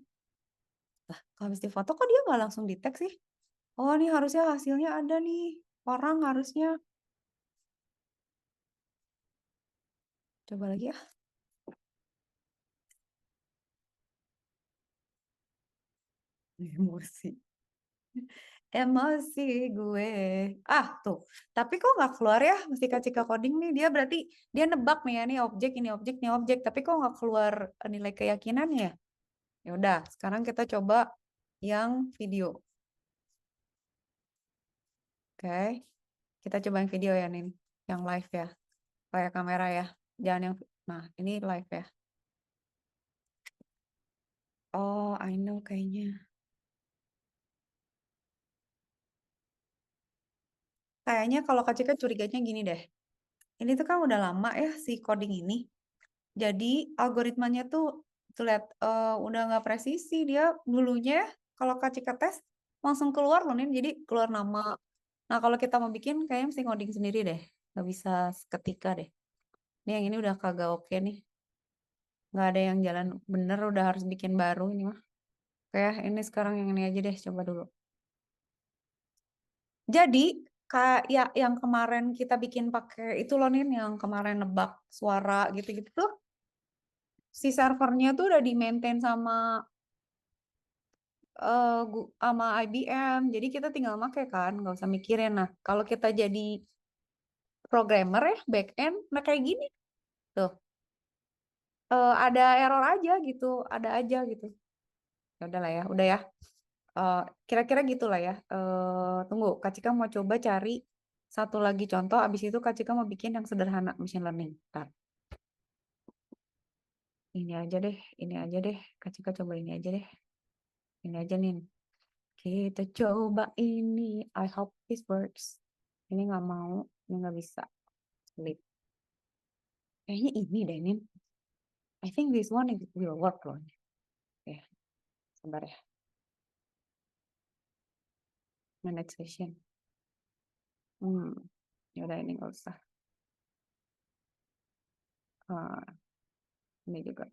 Lah, kalau habis di foto kok dia nggak langsung di tag sih? Oh, ini harusnya hasilnya ada nih. Orang harusnya. Coba lagi ya. Emosi gue. Tuh. Tapi kok nggak keluar ya? Mesti Cika coding nih. Dia berarti dia nebak nih ya. Ini objek, ini objek, ini objek. Tapi kok nggak keluar nilai keyakinannya ya? Ya udah, sekarang kita coba yang video. Oke. Kita coba yang video ya, Nin. Yang live ya. Kayak kamera ya. Jangan yang... Nah, ini live ya. Oh, I know kayaknya. Kayaknya kalau Kak Cika curiganya gini deh. Ini tuh kan udah lama ya si coding ini. Jadi algoritmanya tuh lihat udah nggak presisi. Dia dulunya kalau Kak Cika tes langsung keluar loh nih. Jadi keluar nama. Nah kalau kita mau bikin kayaknya mesti ngoding sendiri deh. Nggak bisa seketika deh. Ini yang ini udah kagak oke nih. Nggak ada yang jalan bener. Udah harus bikin baru ini mah. Kayak ini sekarang yang ini aja deh. Coba dulu. Jadi kayak yang kemarin kita bikin pakai itu loh nih, yang kemarin nebak suara gitu-gitu tuh, si servernya tuh udah di maintain sama sama IBM. Jadi kita tinggal pakai kan, nggak usah mikirin. Nah, kalau kita jadi programmer ya, back end, nah kayak gini tuh, ada error aja gitu, ada aja gitu. Ya udahlah ya, udah ya. Kira-kira gitulah ya. Tunggu, Kak Cika mau coba cari satu lagi contoh. Abis itu Kak Cika mau bikin yang sederhana machine learning. Ntar. Ini aja deh, ini aja deh. Kak Cika coba ini aja deh. Ini aja nih. Kita coba ini. I hope this works. Ini nggak mau, ini nggak bisa. Sleep. Kayaknya ini deh, Nin. I think this one will work loh. Ya, sabar ya. Manage session. Yaudah ini nggak usah. Ini juga.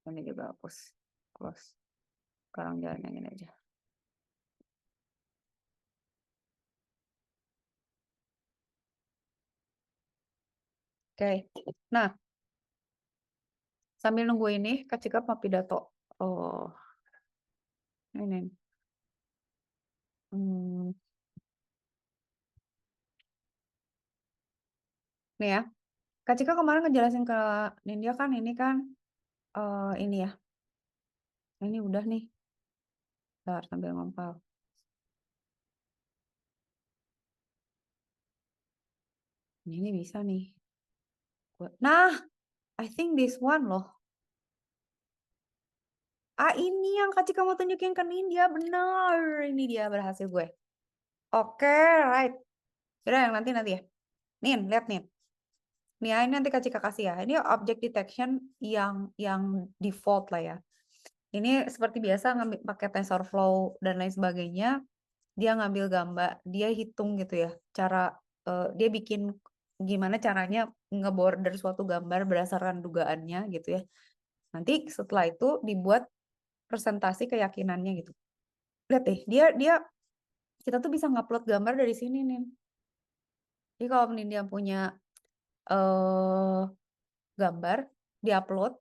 Ini juga hapus. Close. Sekarang jalan yang ini aja. Oke. Nah, sambil nunggu ini, Kak Cika mau pidato. Oh, ini. Nih ya. Kak Cika kemarin ngejelasin ke Nindya kan ini kan ini ya. Ini udah nih. Bentar, sambil ngompal. Ini bisa nih. Nah, I think this one loh. Ini yang Kak Cika mau tunjukin ke Nindya. Benar. Ini dia berhasil gue. Oke, right. Udah yang nanti ya. Nin, lihat nih. Nih ya, ini nanti Kak Cika kasih ya. Ini object detection yang default lah ya. Ini seperti biasa ngambil pakai TensorFlow dan lain sebagainya. Dia ngambil gambar, dia hitung gitu ya. Dia bikin gimana caranya ngeborder suatu gambar berdasarkan dugaannya gitu ya. Nanti setelah itu dibuat presentasi keyakinannya gitu. Lihat deh, dia kita tuh bisa ngupload gambar dari sini nih. Jadi kalau dia punya gambar, diupload,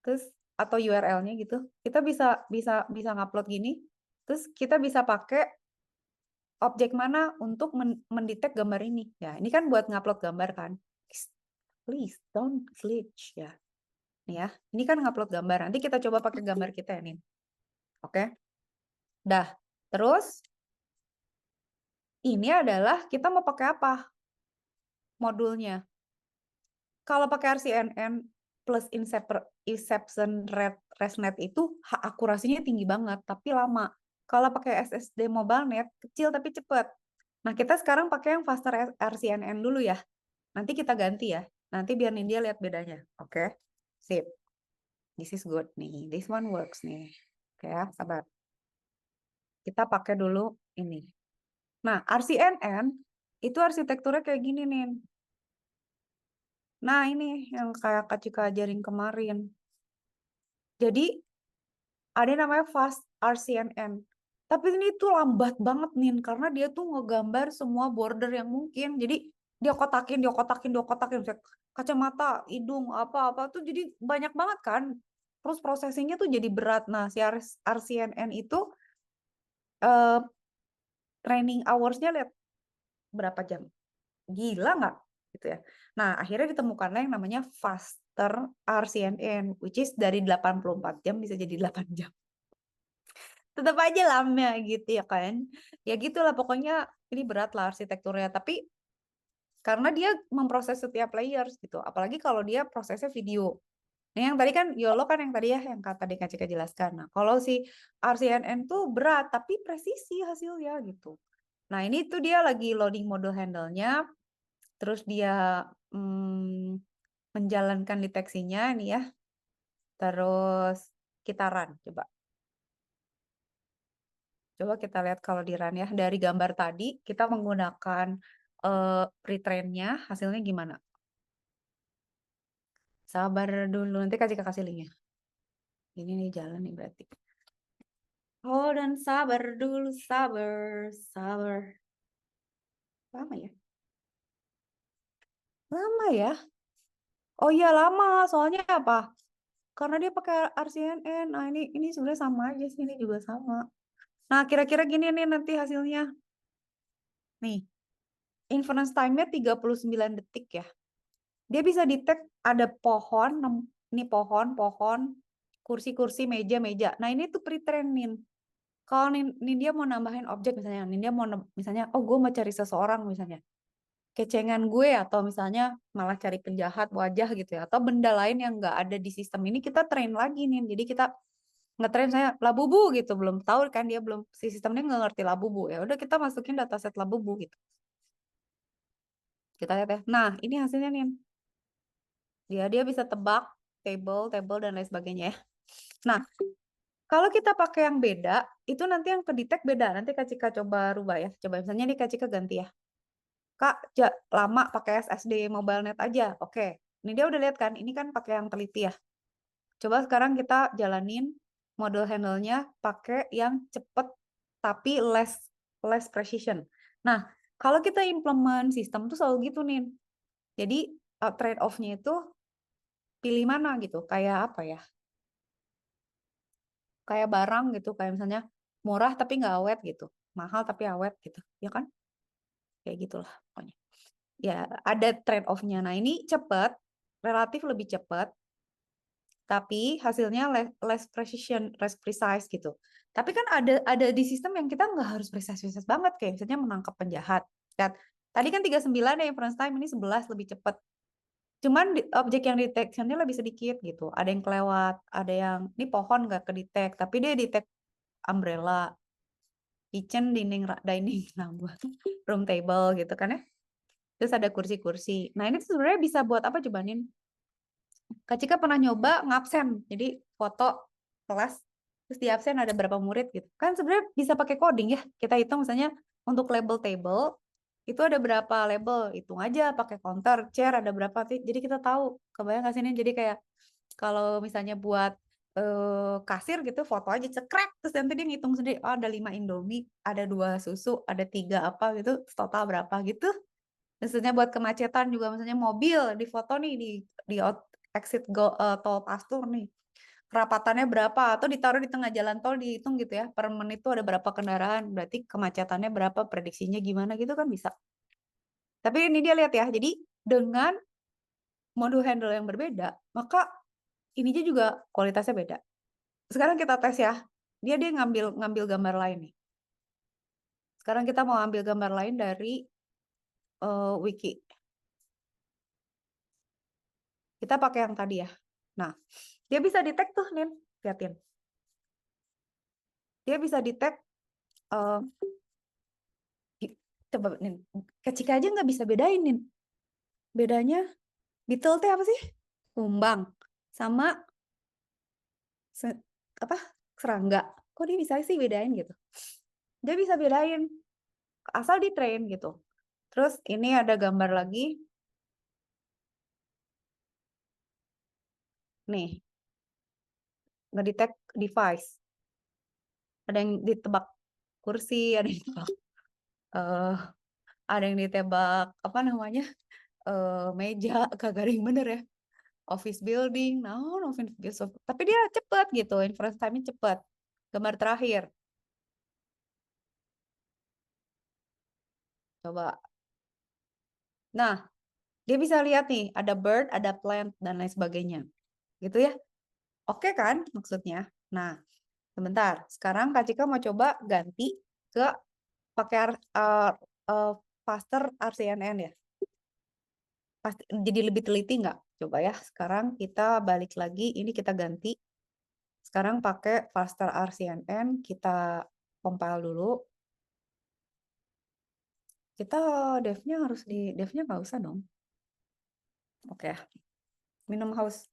terus atau URL-nya gitu, kita bisa ngupload gini, terus kita bisa pakai objek mana untuk mendetek gambar ini. Ya, ini kan buat ngupload gambar kan. Please don't glitch ya. Nih ya, ini kan ngupload gambar. Nanti kita coba pakai gambar kita ya, Nin. Oke. Dah. Terus ini adalah kita mau pakai apa? Modulnya. Kalau pakai RCNN plus inception ResNet itu akurasinya tinggi banget, tapi lama. Kalau pakai SSD MobileNet, kecil tapi cepat. Nah, kita sekarang pakai yang faster RCNN dulu ya. Nanti kita ganti ya. Nanti biar Nindya lihat bedanya. Oke? Sip. This is good nih. This one works nih. Oke ya, sabar. Kita pakai dulu ini. Nah, RCNN itu arsitekturnya kayak gini nih. Nah, ini yang kayak Kak Cika ajarin kemarin. Jadi, ada yang namanya fast RCNN. Tapi ini tuh lambat banget nih, karena dia tuh ngegambar semua border yang mungkin. Jadi, dia kotakin. Kacamata, hidung, apa-apa tuh jadi banyak banget kan. Terus processingnya tuh jadi berat. Nah, si RCNN itu training hours-nya lihat berapa jam. Gila nggak? Gitu ya. Nah, akhirnya ditemukanlah yang namanya faster RCNN, which is dari 84 jam bisa jadi 8 jam. Tetap aja lama gitu ya kan. Ya gitulah pokoknya ini berat lah arsitekturnya, tapi karena dia memproses setiap layers gitu. Apalagi kalau dia prosesnya video. Nah, yang tadi kan YOLO kan yang tadi ya, yang tadi Kak Cika jelaskan. Nah, kalau si RCNN tuh berat, tapi presisi hasilnya gitu. Nah, ini tuh dia lagi loading model handle-nya, terus dia menjalankan deteksinya nih ya. Terus kita run, coba. Coba kita lihat kalau di run ya. Dari gambar tadi, kita menggunakan pre-train-nya, hasilnya gimana? Sabar dulu, nanti kasih linknya. Ini nih jalan nih berarti. Oh, dan sabar dulu, sabar. Lama ya? Lama ya? Oh iya lama, soalnya apa? Karena dia pakai RCNN. Nah, ini sebenarnya sama aja sih, ini juga sama. Nah, kira-kira gini nih nanti hasilnya. Nih, inference time-nya 39 detik ya. Dia bisa detect ada pohon, ini pohon, kursi-kursi, meja. Nah, ini tuh pre-training. Kalau nih dia mau nambahin objek misalnya, nih dia mau misalnya, oh gue mau cari seseorang misalnya, kecengan gue atau misalnya malah cari penjahat wajah gitu ya, atau benda lain yang nggak ada di sistem ini kita train lagi nih. Jadi kita ngetrain saya Labubu gitu, belum tahu kan dia belum si sistemnya nggak ngerti Labubu ya. Udah kita masukin dataset Labubu gitu. Kita lihat ya. Nah ini hasilnya nih. Dia bisa tebak table dan lain sebagainya ya. Nah kalau kita pakai yang beda, itu nanti yang kedetek beda. Nanti Kak Cika coba rubah ya. Coba misalnya nih Kak Cika ganti ya. Kak, lama pakai SSD MobileNet aja. Oke. Ini dia udah lihat kan, ini kan pakai yang teliti ya. Coba sekarang kita jalanin model handle-nya pakai yang cepet tapi less precision. Nah, kalau kita implement sistem tuh selalu gitu nih. Jadi trade off-nya itu pilih mana gitu. Kayak apa ya? Kayak barang gitu, kayak misalnya murah tapi nggak awet gitu. Mahal tapi awet gitu. Ya kan? Kayak gitulah pokoknya. Ya, ada trade off-nya. Nah, ini cepet, relatif lebih cepat, tapi hasilnya less precision, less precise gitu. Tapi kan ada di sistem yang kita nggak harus precise banget, kayak misalnya menangkap penjahat. Dan tadi kan 39 ya inference time, ini 11 lebih cepat. Cuman objek yang detection-nya lebih sedikit gitu. Ada yang kelewat, ada yang ini pohon nggak kedetek, tapi dia detect umbrella, kitchen, dining room table gitu kan ya. Terus ada kursi-kursi. Nah, ini sebenarnya bisa buat apa coba Nin? Kak Cika pernah nyoba ngabsen. Jadi foto kelas, terus di absen ada berapa murid gitu. Kan sebenarnya bisa pakai coding ya. Kita hitung misalnya untuk label table, itu ada berapa label. Hitung aja pakai counter, chair ada berapa. Jadi kita tahu. Kebayang nggak sih Nin? Jadi kayak kalau misalnya buat kasir gitu, foto aja cekrek. Terus nanti dia ngitung sendiri. Oh, ada 5 Indomie, ada 2 susu, ada 3 apa gitu. Total berapa gitu. Maksudnya buat kemacetan juga misalnya mobil di foto nih di exit tol Pastur nih. Kerapatannya berapa atau ditaruh di tengah jalan tol dihitung gitu ya. Per menit itu ada berapa kendaraan, berarti kemacetannya berapa, prediksinya gimana gitu kan bisa. Tapi ini dia lihat ya. Jadi dengan modul handle yang berbeda, maka ininya juga kualitasnya beda. Sekarang kita tes ya. Dia ngambil gambar lain nih. Sekarang kita mau ambil gambar lain dari wiki. Kita pakai yang tadi ya. Nah, dia bisa detect tuh, Nin. Liatin. Dia bisa detect, coba, Nin. Kecika aja nggak bisa bedain, Nin. Bedanya, beetle teh apa sih? Kumbang. Sama, apa? Serangga. Kok dia bisa sih bedain gitu? Dia bisa bedain. Asal di train gitu. Terus ini ada gambar lagi. Nih. Ngedetect device. Ada yang ditebak kursi, ada yang ditebak ada yang ditebak apa namanya meja, kagak ada yang bener ya, office building, tapi dia cepet gitu, inference time-nya cepet. Gambar terakhir, coba. Nah, dia bisa lihat nih, ada bird, ada plant, dan lain sebagainya. Gitu ya. Oke kan maksudnya? Nah, sebentar. Sekarang Kak Cika mau coba ganti ke pakai faster RCNN ya. Pasti jadi lebih teliti nggak? Coba ya. Sekarang kita balik lagi. Ini kita ganti. Sekarang pakai faster RCNN. Kita compile dulu. Kita devnya harus di devnya nggak usah dong. Oke ya. Minum haus.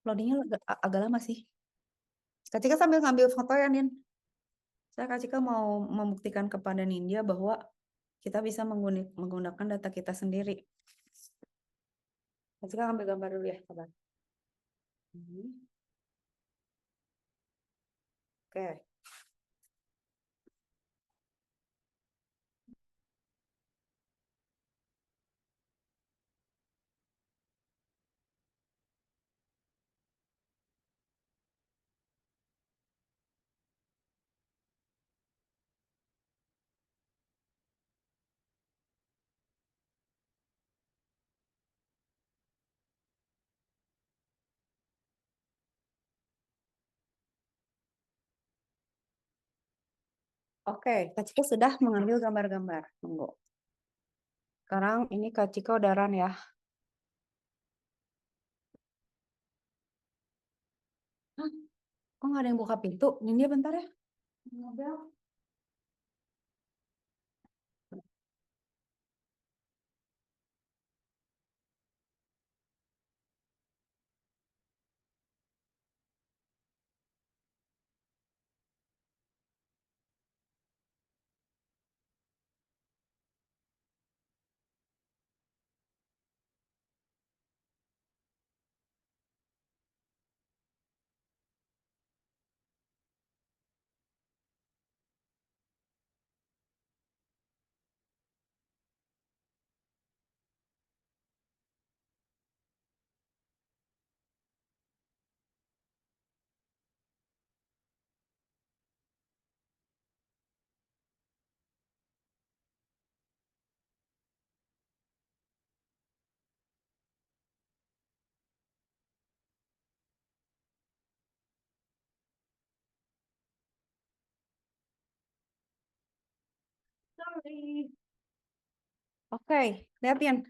Loadingnya agak lama sih. Kak Cika sambil ngambil foto ya, Nin. Saya Kak Cika mau membuktikan kepada Nindya bahwa kita bisa menggunakan data kita sendiri. Kak Cika ambil gambar dulu ya, sabar. Oke. Oke, Kak Cika sudah mengambil gambar-gambar. Tunggu. Sekarang ini Kak Cika udah run ya. Hah? Kok nggak ada yang buka pintu? Nindya bentar ya. Ngobrol. Sorry. Oke, lihatin.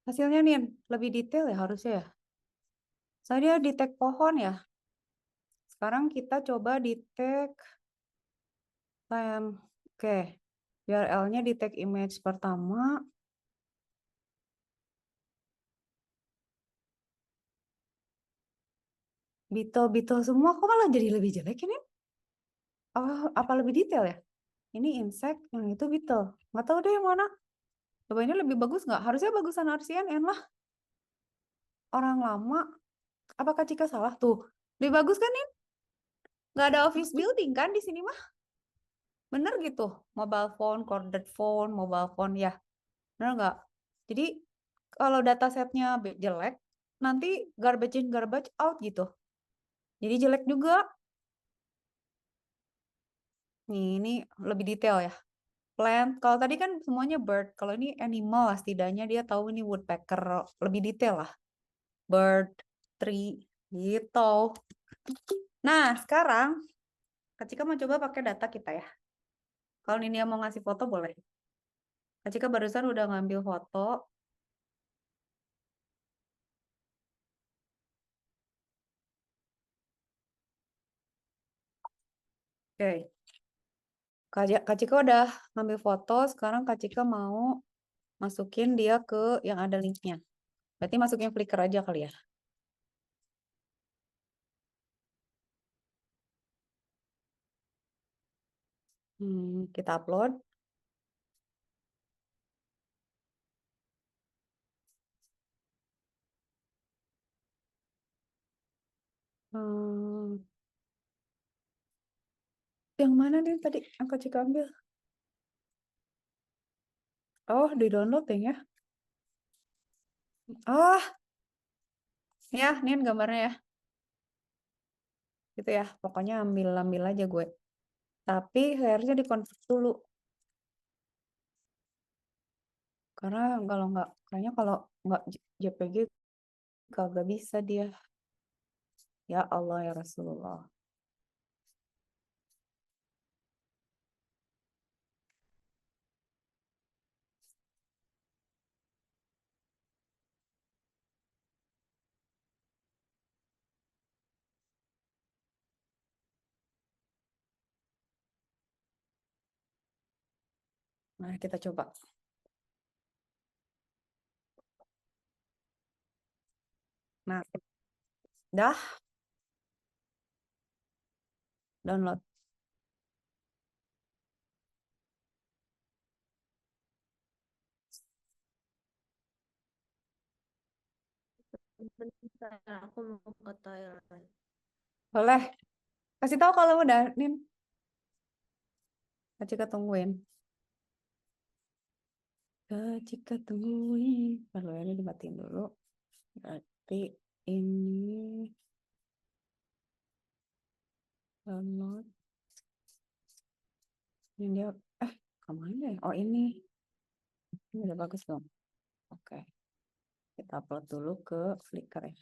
Hasilnya nih lebih detail ya harusnya ya. Saya di tag pohon ya. Sekarang kita coba di tag oke. URL-nya di tag image pertama. Beetle semua kok malah jadi lebih jelek ini? Apa lebih detail ya? Ini insect, yang itu beetle. Nggak tahu deh yang mana. Coba ini lebih bagus nggak? Harusnya bagusan RCNN lah. Orang lama. Apakah Cika salah? Tuh. Lebih bagus kan nih? Nggak ada office building kan di sini mah? Bener gitu. Mobile phone, corded phone, mobile phone. Ya, bener nggak? Jadi kalau datasetnya jelek, nanti garbage in, garbage out gitu. Jadi jelek juga. Nih, ini lebih detail ya. Plant, kalau tadi kan semuanya bird. Kalau ini animal lah, setidaknya dia tahu ini woodpecker. Lebih detail lah. Bird, tree, gitu. Nah, sekarang Kak Cika mau coba pakai data kita ya. Kalau Ninia mau ngasih foto boleh. Kak Cika barusan udah ngambil foto. Oke. Kak Cika udah ngambil foto. Sekarang Kak Cika mau masukin dia ke yang ada linknya. Berarti masukin Flickr aja kali ya. Kita upload. Hmm, yang mana nih tadi yang Kak Cika ambil? Oh, di downloading ya. Oh, ya, ini gambarnya ya. Gitu ya. Pokoknya ambil aja gue. Tapi layarnya di-convert dulu. Karena kalau nggak, kayaknya kalau nggak JPG kagak bisa dia. Ya Allah ya Rasulullah. Nah, kita coba. Nah, dah download. Bentar, aku mau ke toilet. Boleh. Kasih tahu kalau udah, Nin. Kacika tungguin. Kacika tungguin. Kalau ini dimatiin dulu. Berarti ini download. Ini dia, kemana ya? Oh ini. Ini udah bagus dong. Oke. Kita upload dulu ke Flickr ya.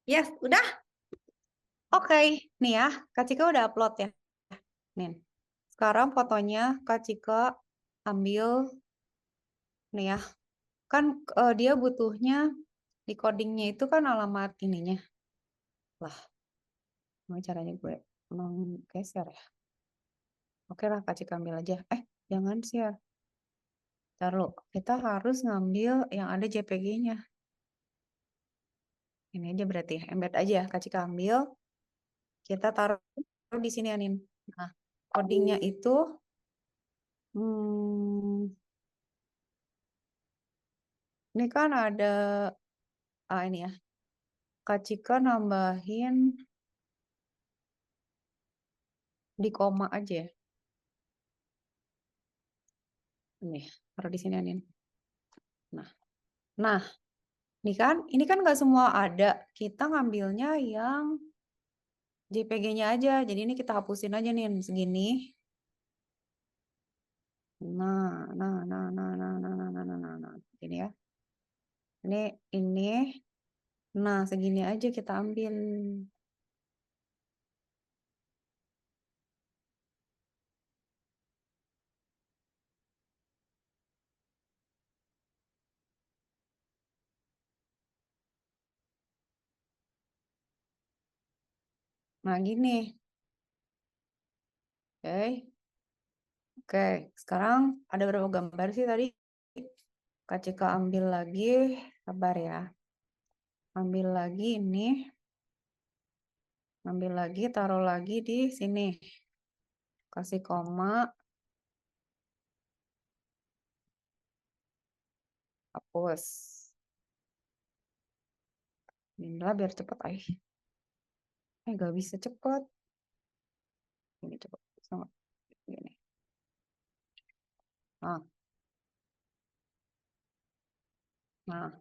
Yes, udah. Oke, nih ya, Kak Cika udah upload ya. Nih, sekarang fotonya Kak Cika ambil nih ya. Kan dia butuhnya di codingnya itu kan alamat ininya. Lah, mau caranya gue menggeser ya. Oke lah, Kak Cika ambil aja. Jangan share. Ntar lo, kita harus ngambil yang ada JPG-nya. Ini aja berarti ya, embed aja ya, Kak Cika ambil. Kita taruh di sini Anin. Nah, codingnya itu ini kan ada ini ya. Kak Cika nambahin di koma aja ya. Ini, taruh di sini Anin. Nah, ini kan nggak semua ada. Kita ngambilnya yang JPG-nya aja. Jadi ini kita hapusin aja nih segini. Nah. Ini ya. Ini. Nah, segini aja kita ambil. Nah, gini. Oke, sekarang ada berapa gambar sih tadi? Kak Cika ambil lagi, sabar ya. Ambil lagi ini. Ambil lagi, taruh lagi di sini. Kasih koma. Hapus. Inilah biar cepet, gak bisa cepet. Ini cepet. Sama gini. Nah. Nah.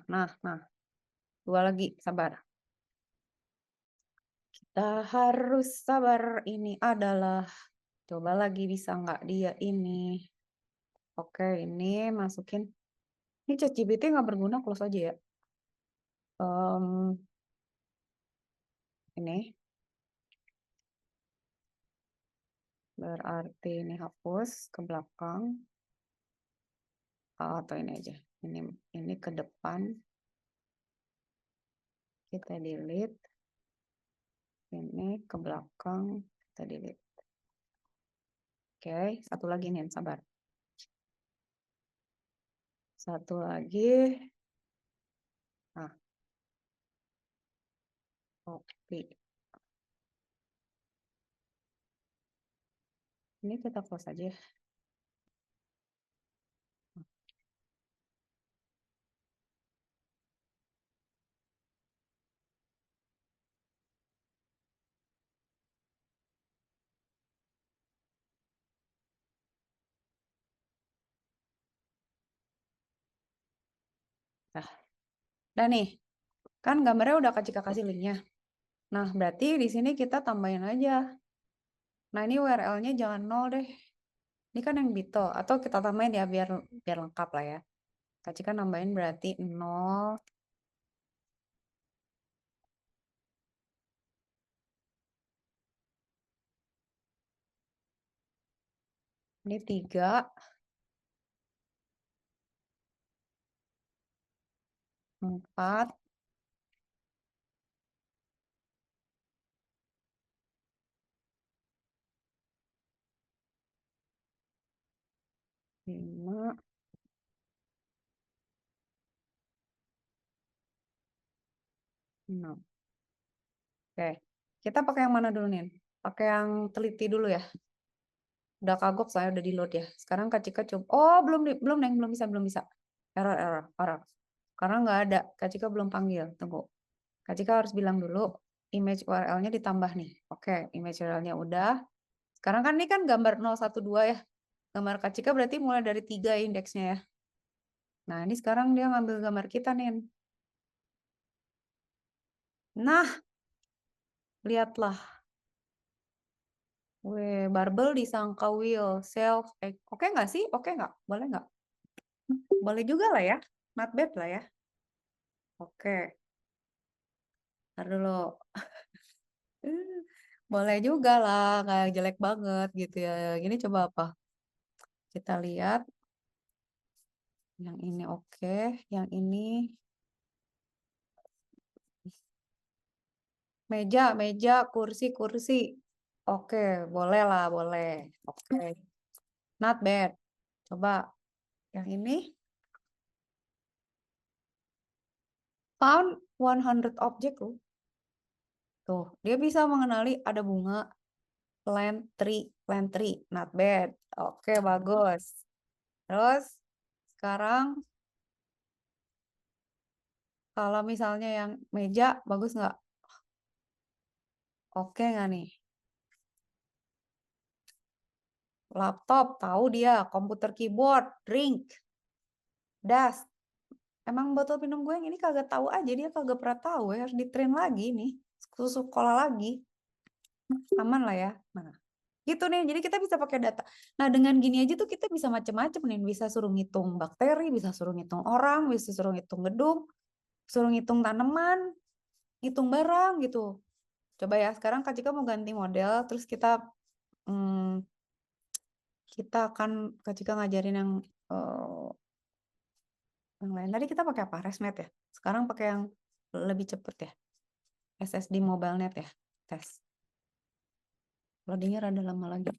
Nah. 2 lagi, sabar. Kita harus sabar. Ini adalah, coba lagi bisa nggak dia ini. Oke, ini masukin. Ini ChatGPT nggak berguna, close aja ya. Ini. Berarti ini hapus ke belakang. Atau ini aja. Ini ke depan. Kita delete. Ini ke belakang. Kita delete. Oke, satu lagi nih, sabar. Satu lagi. Nah. Copy. Ini kita close aja. Nah, dan nih, kan gambarnya udah Cika kasih linknya. Nah, berarti di sini kita tambahin aja. Nah, ini URL-nya jangan 0 deh. Ini kan yang Bito, atau kita tambahin ya biar lengkap lah ya. Kak Cika nambahin berarti 0. Ini 3. 4. 5. 6. Oke, kita pakai yang mana dulu nih? Pakai yang teliti dulu ya. Udah kagok saya udah di load ya. Sekarang Kak Cika coba. Oh, belum Neng, belum bisa. Error. Karena nggak ada. Kak Cika belum panggil. Tunggu. Kak Cika harus bilang dulu image URL-nya ditambah nih. Oke, image URL-nya udah. Sekarang kan ini kan gambar 012 ya. Gambar Kak Cika berarti mulai dari 3 indeksnya ya. Nah, ini sekarang dia ngambil gambar kita nih. Nah, lihatlah. Barbel disangka wheel, self. Oke nggak sih? Oke nggak? Boleh nggak? Boleh juga lah ya. Not bad lah ya. Oke. Ntar dulu. Boleh juga lah, kayak jelek banget gitu ya. Ini coba apa? Kita lihat. Yang ini oke. Yang ini. Meja, kursi. Oke, boleh lah, boleh. Oke. Not bad. Coba yang ini. Found 100 object loh. Tuh, dia bisa mengenali ada bunga, plant tree, not bad. Oke, bagus. Terus, sekarang kalau misalnya yang meja, bagus nggak? Oke nggak nih? Laptop, tahu dia. Komputer keyboard, drink, dust. Emang botol minum gue yang ini kagak tahu aja, dia kagak pernah tahu ya. Harus di-train lagi nih. Sekolah lagi. Aman lah ya. Nah, gitu nih. Jadi kita bisa pakai data. Nah, dengan gini aja tuh kita bisa macam-macam nih. Bisa suruh ngitung bakteri, bisa suruh ngitung orang, bisa suruh ngitung gedung, suruh ngitung tanaman, ngitung barang gitu. Coba ya, sekarang Kak Cika mau ganti model, terus kita akan Kak Cika ngajarin yang lain. Tadi kita pakai apa? ResNet ya. Sekarang pakai yang lebih cepet ya. SSD MobileNet ya. Tes. Loadingnya rada lama lagi.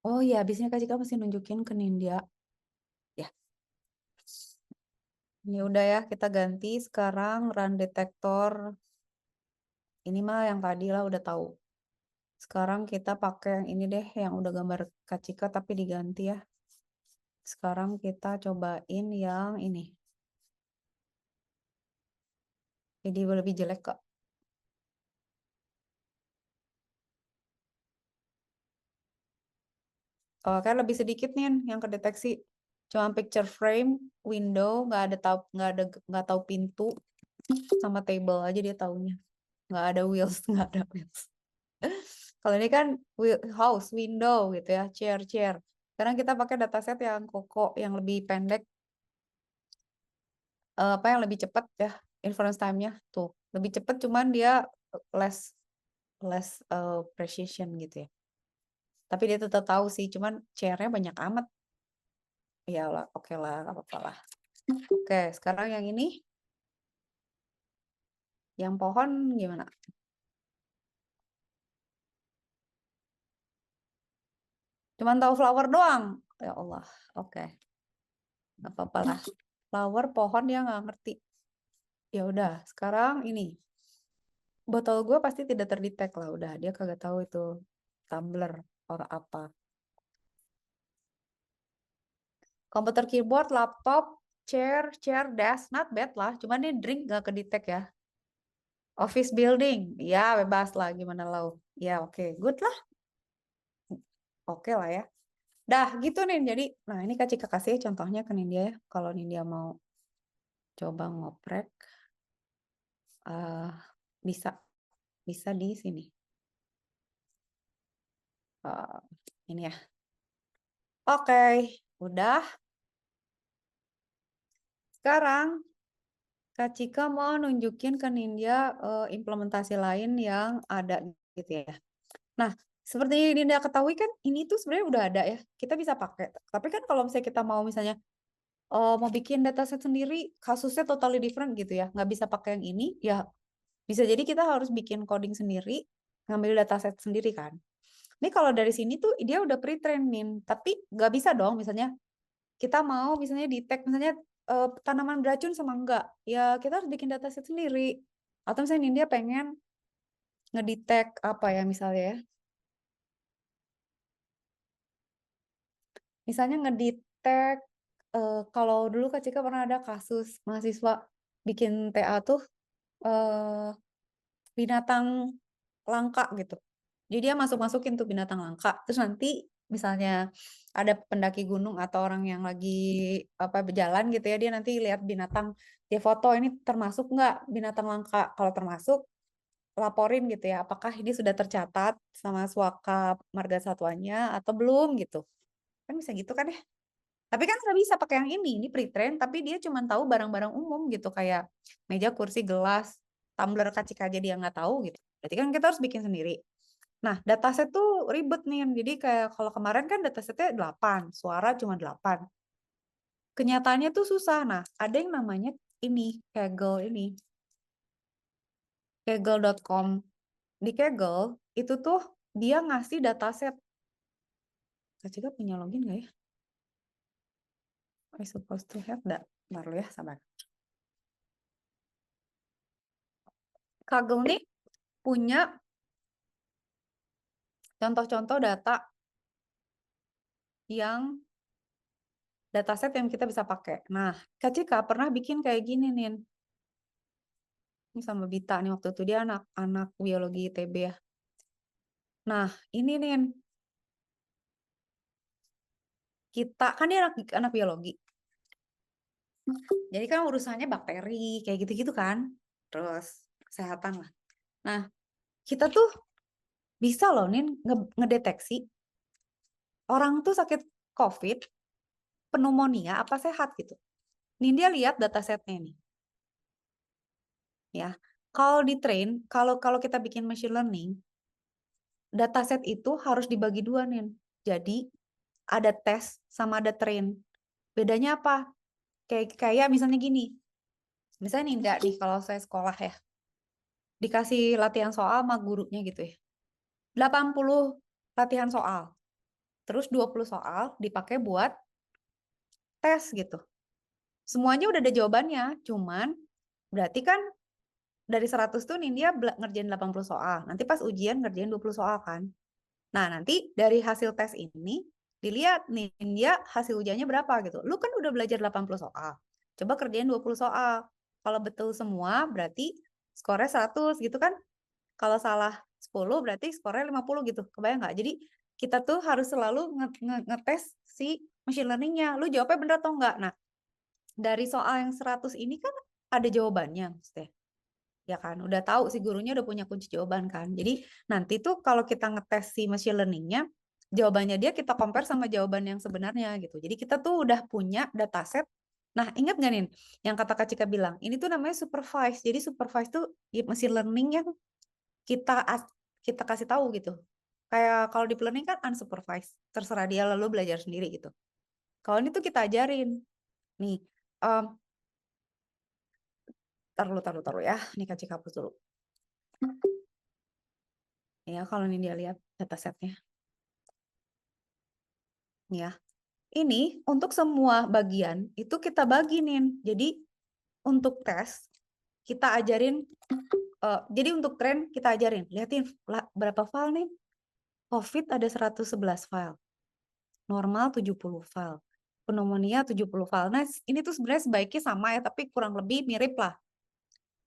Oh iya, habisnya Kak Cika mesti nunjukin ke Nindya. Ya. Ini udah ya, kita ganti sekarang run detektor. Ini mah yang tadi lah udah tahu. Sekarang kita pakai yang ini deh, yang udah gambar Kak Cika tapi diganti ya. Sekarang kita cobain yang ini. Jadi lebih jelek kok. Oh, kan lebih sedikit nih yang kedeteksi. Cuma picture frame, window, nggak tahu pintu, sama table aja dia taunya. Nggak ada wheels, nggak ada wheels. Kalau ini kan house, window gitu ya, chair. Sekarang kita pakai dataset yang Koko, yang lebih pendek, apa yang lebih cepat ya, inference time-nya tuh lebih cepat, cuman dia less less precision gitu ya. Tapi dia tetap tahu sih, cuman chair-nya banyak amat. Ya lah, oke lah, nggak apa-apa lah. Oke, sekarang yang ini, yang pohon gimana? Cuman tahu flower doang. Ya Allah, oke, nggak apa-apa lah. Flower, pohon dia nggak ngerti. Ya udah, sekarang ini botol gue pasti tidak terdetek lah. Udah, dia kagak tahu itu tumbler atau apa. Komputer, keyboard, laptop, chair, desk, not bad lah. Cuman ini drink nggak kedetek ya. Office building, ya bebas lah, gimana lau. Ya oke, good lah. Oke lah ya. Dah gitu nih. Jadi, nah ini Kak Cika kasih contohnya ke Nindya ya. Kalau Nindya mau coba ngoprek, bisa bisa di sini. Ini ya. Oke, udah. Sekarang Kak Cika mau nunjukin ke Nindya implementasi lain yang ada gitu ya. Nah, seperti Nindya ketahui kan, ini tuh sebenarnya udah ada ya. Kita bisa pakai. Tapi kan kalau misalnya kita mau misalnya mau bikin dataset sendiri, kasusnya totally different gitu ya. Nggak bisa pakai yang ini, ya bisa jadi kita harus bikin coding sendiri, ngambil dataset sendiri kan. Ini kalau dari sini tuh dia udah pre-train, tapi nggak bisa dong misalnya kita mau misalnya detect misalnya tanaman beracun sama enggak. Ya kita harus bikin dataset sendiri. Atau misalnya dia pengen ngedetect apa ya misalnya ya. Misalnya ngedetect kalau dulu Kak Cika pernah ada kasus mahasiswa bikin TA tuh binatang langka gitu. Jadi dia masukin tuh binatang langka. Terus nanti misalnya ada pendaki gunung atau orang yang lagi apa berjalan gitu ya, dia nanti lihat binatang, dia foto ini termasuk nggak binatang langka. Kalau termasuk, laporin gitu ya, apakah ini sudah tercatat sama Swaka Marga Satwanya atau belum gitu. Kan bisa gitu kan ya. Tapi kan nggak bisa pakai yang ini pre-train, tapi dia cuma tahu barang-barang umum gitu, kayak meja, kursi, gelas, tumbler, kacik aja dia nggak tahu gitu. Berarti kan kita harus bikin sendiri. Nah, dataset tuh ribet nih. Jadi kayak kalau kemarin kan datasetnya 8, suara cuma 8. Kenyataannya tuh susah. Nah, ada yang namanya ini, Kaggle ini. Kaggle.com. Di Kaggle, itu tuh dia ngasih dataset. Kak Cika punya login nggak ya? I supposed to have that. Baru ya, sabar. Kaggle nih punya contoh-contoh data yang dataset yang kita bisa pakai. Nah, Kak Cika pernah bikin kayak gini nih. Ini sama Bita nih waktu itu, dia anak biologi ITB ya. Nah, ini nih kita kan dia anak biologi. Jadi kan urusannya bakteri kayak gitu-gitu kan. Terus kesehatan lah. Nah, kita tuh bisa loh nih ngedeteksi orang tuh sakit COVID, pneumonia apa sehat gitu. Nih dia lihat datasetnya nih. Ya. Kalau di train, kalau kita bikin machine learning, dataset itu harus dibagi dua nih. Jadi ada tes sama ada train. Bedanya apa? Kayak misalnya gini. Misalnya nih enggak nih kalau saya sekolah ya. Dikasih latihan soal sama gurunya gitu ya. 80 latihan soal. Terus 20 soal dipakai buat tes gitu. Semuanya udah ada jawabannya, cuman berarti kan dari 100 tuh Nindya ngerjain 80 soal. Nanti pas ujian ngerjain 20 soal kan. Nah, nanti dari hasil tes ini dilihat nih dia hasil ujiannya berapa gitu. Lu kan udah belajar 80 soal. Coba kerjain 20 soal. Kalau betul semua berarti skornya 100 gitu kan. Kalau salah 10 berarti skornya 50 gitu. Kebayang nggak? Jadi kita tuh harus selalu ngetes si machine learningnya. Lu jawabnya bener atau enggak. Nah, dari soal yang 100 ini kan ada jawabannya maksudnya. Ya kan, udah tahu si gurunya udah punya kunci jawaban kan. Jadi nanti tuh kalau kita ngetes si machine learningnya, jawabannya dia kita compare sama jawaban yang sebenarnya gitu. Jadi kita tuh udah punya dataset. Nah, ingat nggak nih yang kata Kak Cika bilang, ini tuh namanya supervised. Jadi supervised tuh ya, machine learning yang kita kita kasih tahu gitu. Kayak kalau deep learning kan unsupervised, terserah dia lalu belajar sendiri gitu. Kalau ini tuh kita ajarin. Nih, em, taruh ya. Nih Kak Cika hapus dulu. Ya, kalau ini dia lihat datasetnya. Ya, ini untuk semua bagian itu kita bagi nih. Jadi untuk tes kita ajarin, jadi untuk tren kita ajarin. Lihatin berapa file nih? COVID ada 111 file, normal 70 file, pneumonia 70 file. Nah, ini tuh sebenarnya sebaiknya sama ya, tapi kurang lebih mirip lah.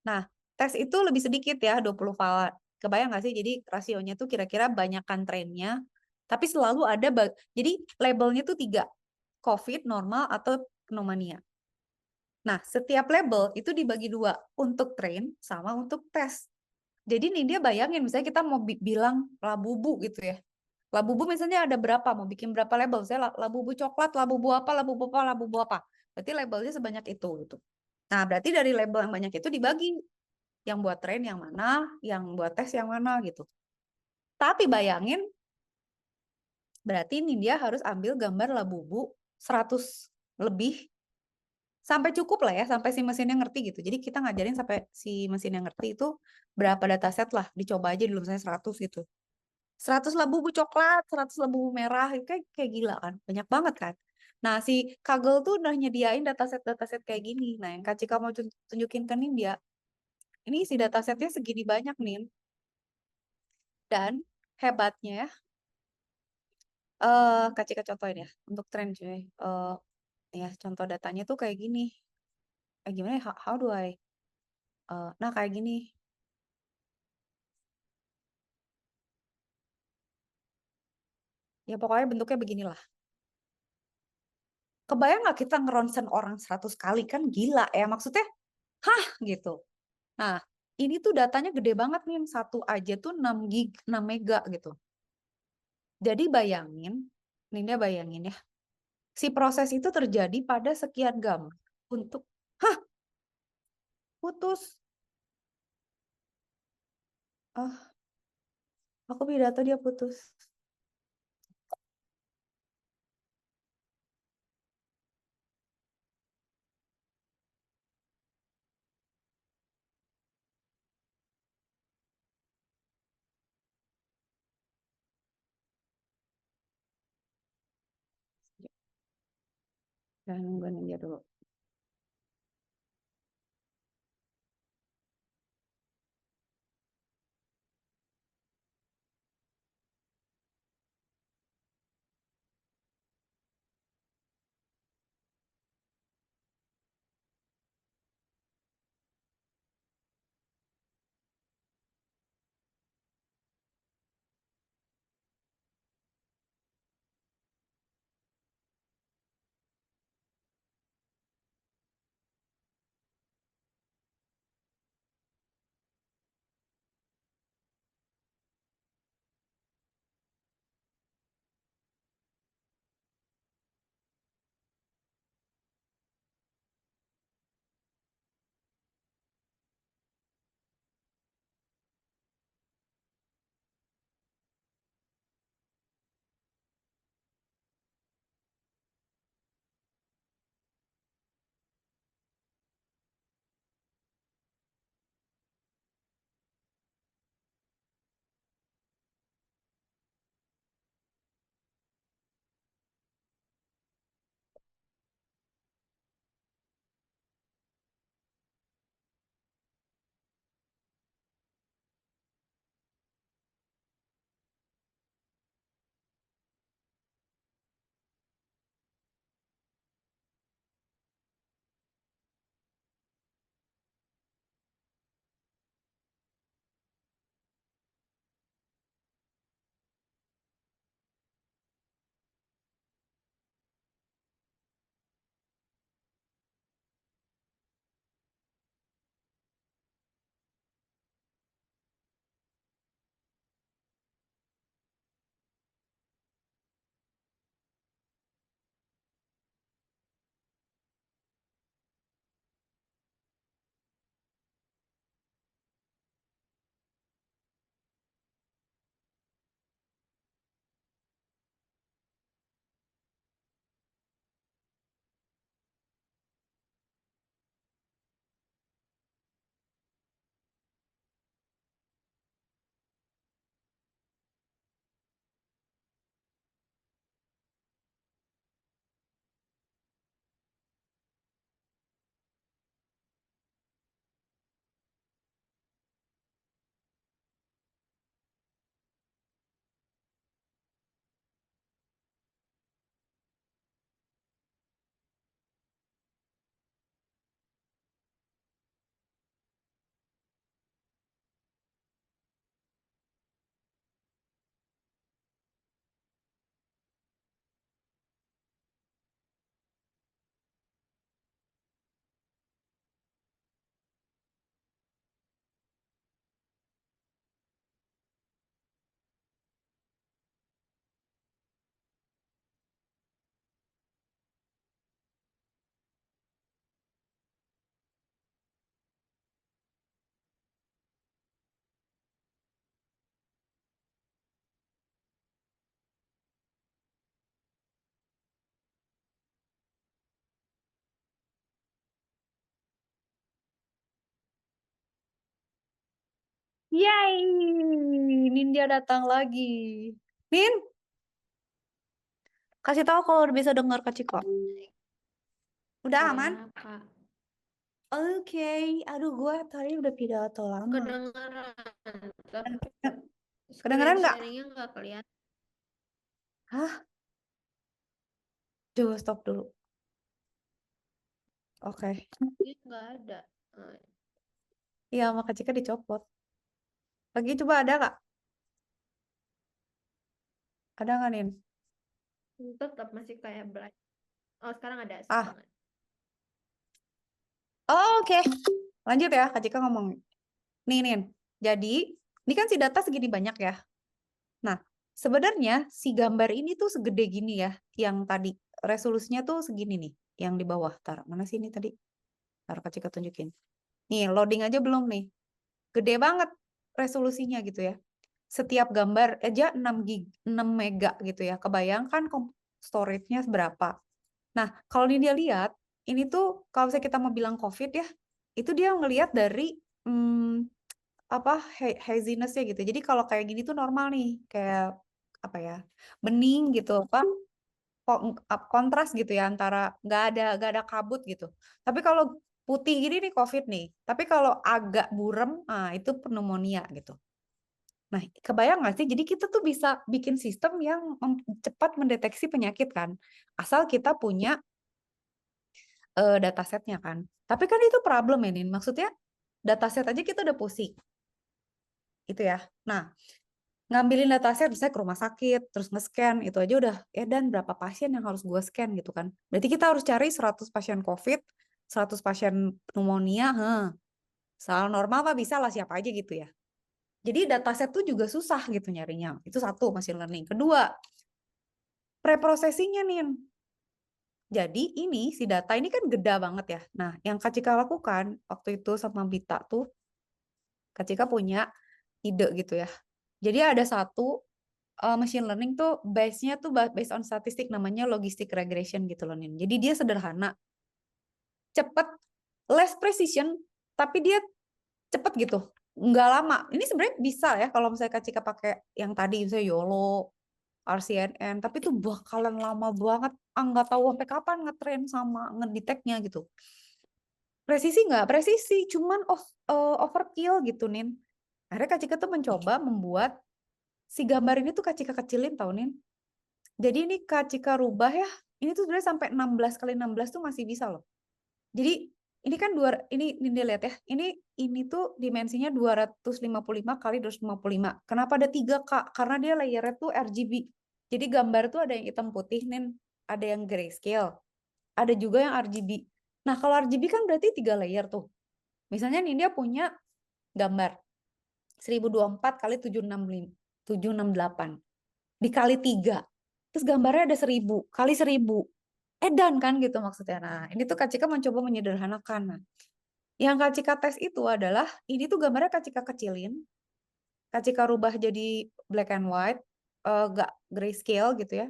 Nah, tes itu lebih sedikit ya, 20 file. Kebayang nggak sih? Jadi rasionya tuh kira-kira banyakkan trennya. Tapi selalu ada, jadi labelnya tuh 3. COVID, normal, atau pneumonia. Nah, setiap label itu dibagi 2. Untuk train sama untuk tes. Jadi nih dia bayangin, misalnya kita mau bilang labubu gitu ya. Labubu misalnya ada berapa, mau bikin berapa label. Saya labubu coklat, labubu apa, labubu apa, labubu apa. Berarti labelnya sebanyak itu gitu. Nah, berarti dari label yang banyak itu dibagi. Yang buat train yang mana, yang buat tes yang mana gitu. Tapi bayangin, berarti ini dia harus ambil gambar labubu 100 lebih sampai cukup lah ya, sampai si mesinnya ngerti gitu. Jadi kita ngajarin sampai si mesinnya ngerti itu berapa dataset lah, dicoba aja dulu misalnya 100 gitu. 100 labubu coklat, 100 labubu merah, itu kayak gila kan, banyak banget kan. Nah, si Kaggle tuh udah nyediain dataset-dataset kayak gini. Nah, yang Kak Cika mau tunjukin ke Nindya, ini si datasetnya segini banyak nih. Dan hebatnya ya, Kak Cika contohin ya, untuk tren cuy. Ya, contoh datanya tuh kayak gini. Gimana ya, how do I? Nah, kayak gini. Ya, pokoknya bentuknya beginilah. Kebayang nggak kita ngeronsen orang 100 kali? Kan gila ya, maksudnya, hah gitu. Nah, ini tuh datanya gede banget nih, satu aja tuh 6 gig, 6 mega gitu. Jadi bayangin, Ninda bayangin ya, si proses itu terjadi pada sekian gambar untuk, hah, putus. Ah, aku pidato dia putus. Jangan nunggu Ninda dulu. Yay! Nindya datang lagi. Nin, kasih tahu kalau udah bisa dengar Kak Ciko. Udah aman? Kenapa? Oke. Aduh, gue tadi udah pidato lama. Kedengeran. Tapi Kedengeran screen nggak? sharingnya nggak kelihatan. Hah? Coba stop dulu. Oke. Dia nggak ada. Iya, sama Kak Cika dicopot. Lagi coba ada nggak? Ada nggak, Nin? Tetap masih kayak black. Oh, sekarang ada. Ah. Sekarang ada. Oh, oke. Lanjut ya, Kak Cika ngomong. Nih, Nin. Jadi, ini kan si data segini banyak ya. Nah, sebenarnya si gambar ini tuh segede gini ya, yang tadi resolusinya tuh segini nih, yang di bawah. Tar, mana sih ini tadi? Tar, Kak Cika tunjukin. Nih, loading aja belum nih. Gede banget resolusinya gitu ya. Setiap gambar aja 6 mega gitu ya. Kebayangkan storage-nya seberapa. Nah, kalau ini dia lihat, ini tuh kalau misalnya kita mau bilang COVID ya, itu dia ngelihat dari haziness-nya gitu. Jadi kalau kayak gini tuh normal nih, kayak apa ya, bening gitu, kontras gitu ya antara nggak ada kabut gitu. Tapi kalau putih gini nih COVID nih. Tapi kalau agak burem, itu pneumonia gitu. Nah, kebayang nggak sih? Jadi kita tuh bisa bikin sistem yang cepat mendeteksi penyakit kan, asal kita punya datasetnya kan. Tapi kan itu problem ya, Nin. Maksudnya dataset aja kita udah pusing. Itu ya. Nah, ngambilin dataset misalnya ke rumah sakit, terus nge-scan, itu aja udah, dan berapa pasien yang harus gue scan gitu kan. Berarti kita harus cari 100 pasien COVID, 100 pasien pneumonia, soal normal mah bisa lah siapa aja gitu ya. Jadi dataset tuh juga susah gitu nyarinya. Itu satu, machine learning. Kedua, preprocessing-nya nih. Jadi ini si data ini kan gede banget ya. Nah, yang Kak Cika lakukan waktu itu sama Bita tuh, Kak Cika punya ide gitu ya. Jadi ada satu machine learning tuh base-nya tuh based on statistik, namanya logistic regression gitu loh, Nin. Jadi dia sederhana, cepet, less precision, tapi dia cepet gitu, nggak lama. Ini sebenarnya bisa ya kalau misalnya Kak Cika pakai yang tadi, misalnya YOLO, RCNN, tapi itu bakalan lama banget. Nggak tahu sampai kapan ngetrain sama ngedeteknya gitu. Presisi nggak? Presisi, cuman overkill gitu, Nin. Akhirnya Kak Cika tuh mencoba membuat si gambar ini tuh Kak Cika kecilin tau, Nin. Jadi ini Kak Cika rubah ya, ini tuh sebenarnya sampai 16 kali 16 tuh masih bisa loh. Jadi ini kan ini lihat ya, ini tuh dimensinya 255 kali 255. Kenapa ada 3 Kak? Karena dia layernya tuh RGB. Jadi gambar tuh ada yang hitam putih, Nin, ada yang grayscale, ada juga yang RGB. Nah, kalau RGB kan berarti 3 layer tuh. Misalnya nih dia punya gambar 1024 kali 768 dikali 3. Terus gambarnya ada 1000 kali 1000. Edan kan gitu maksudnya. Nah, ini tuh Kak Cika mencoba menyederhanakan. Nah, yang Kak Cika tes itu adalah, ini tuh gambarnya Kak Cika kecilin, Kak Cika rubah jadi black and white, gak grayscale gitu ya.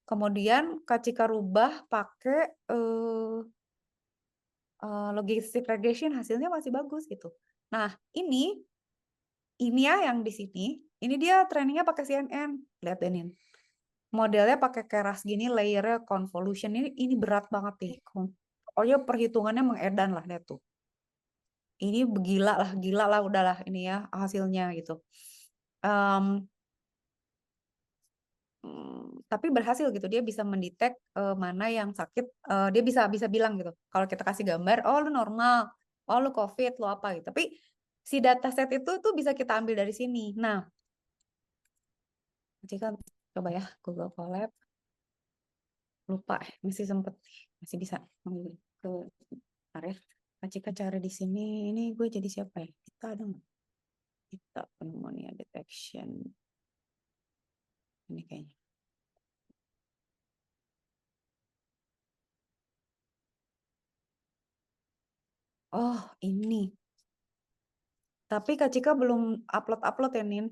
Kemudian Kak Cika rubah pakai logistic regression, hasilnya masih bagus gitu. Nah, ini ya yang di sini, ini dia trainingnya pakai CNN. Lihat deh, Nin. Modelnya pakai keras gini, layernya convolution, ini berat banget nih. Pokoknya perhitungannya mengedan lah, lihat tuh. Ini gila lah udahlah ini ya hasilnya gitu. Tapi berhasil gitu, dia bisa mendetek mana yang sakit, dia bisa bilang gitu. Kalau kita kasih gambar, oh lu normal, oh lu COVID, lu apa gitu. Tapi si dataset itu tuh bisa kita ambil dari sini. Nah, jika coba ya Google Colab, lupa masih sempet, masih bisa ke area. Jika cari di sini, ini gue jadi siapa ya? Kita ada nggak? Kita pneumonia detection. Ini kayaknya. Oh, ini. Tapi Kak Cika belum upload ya, Nin.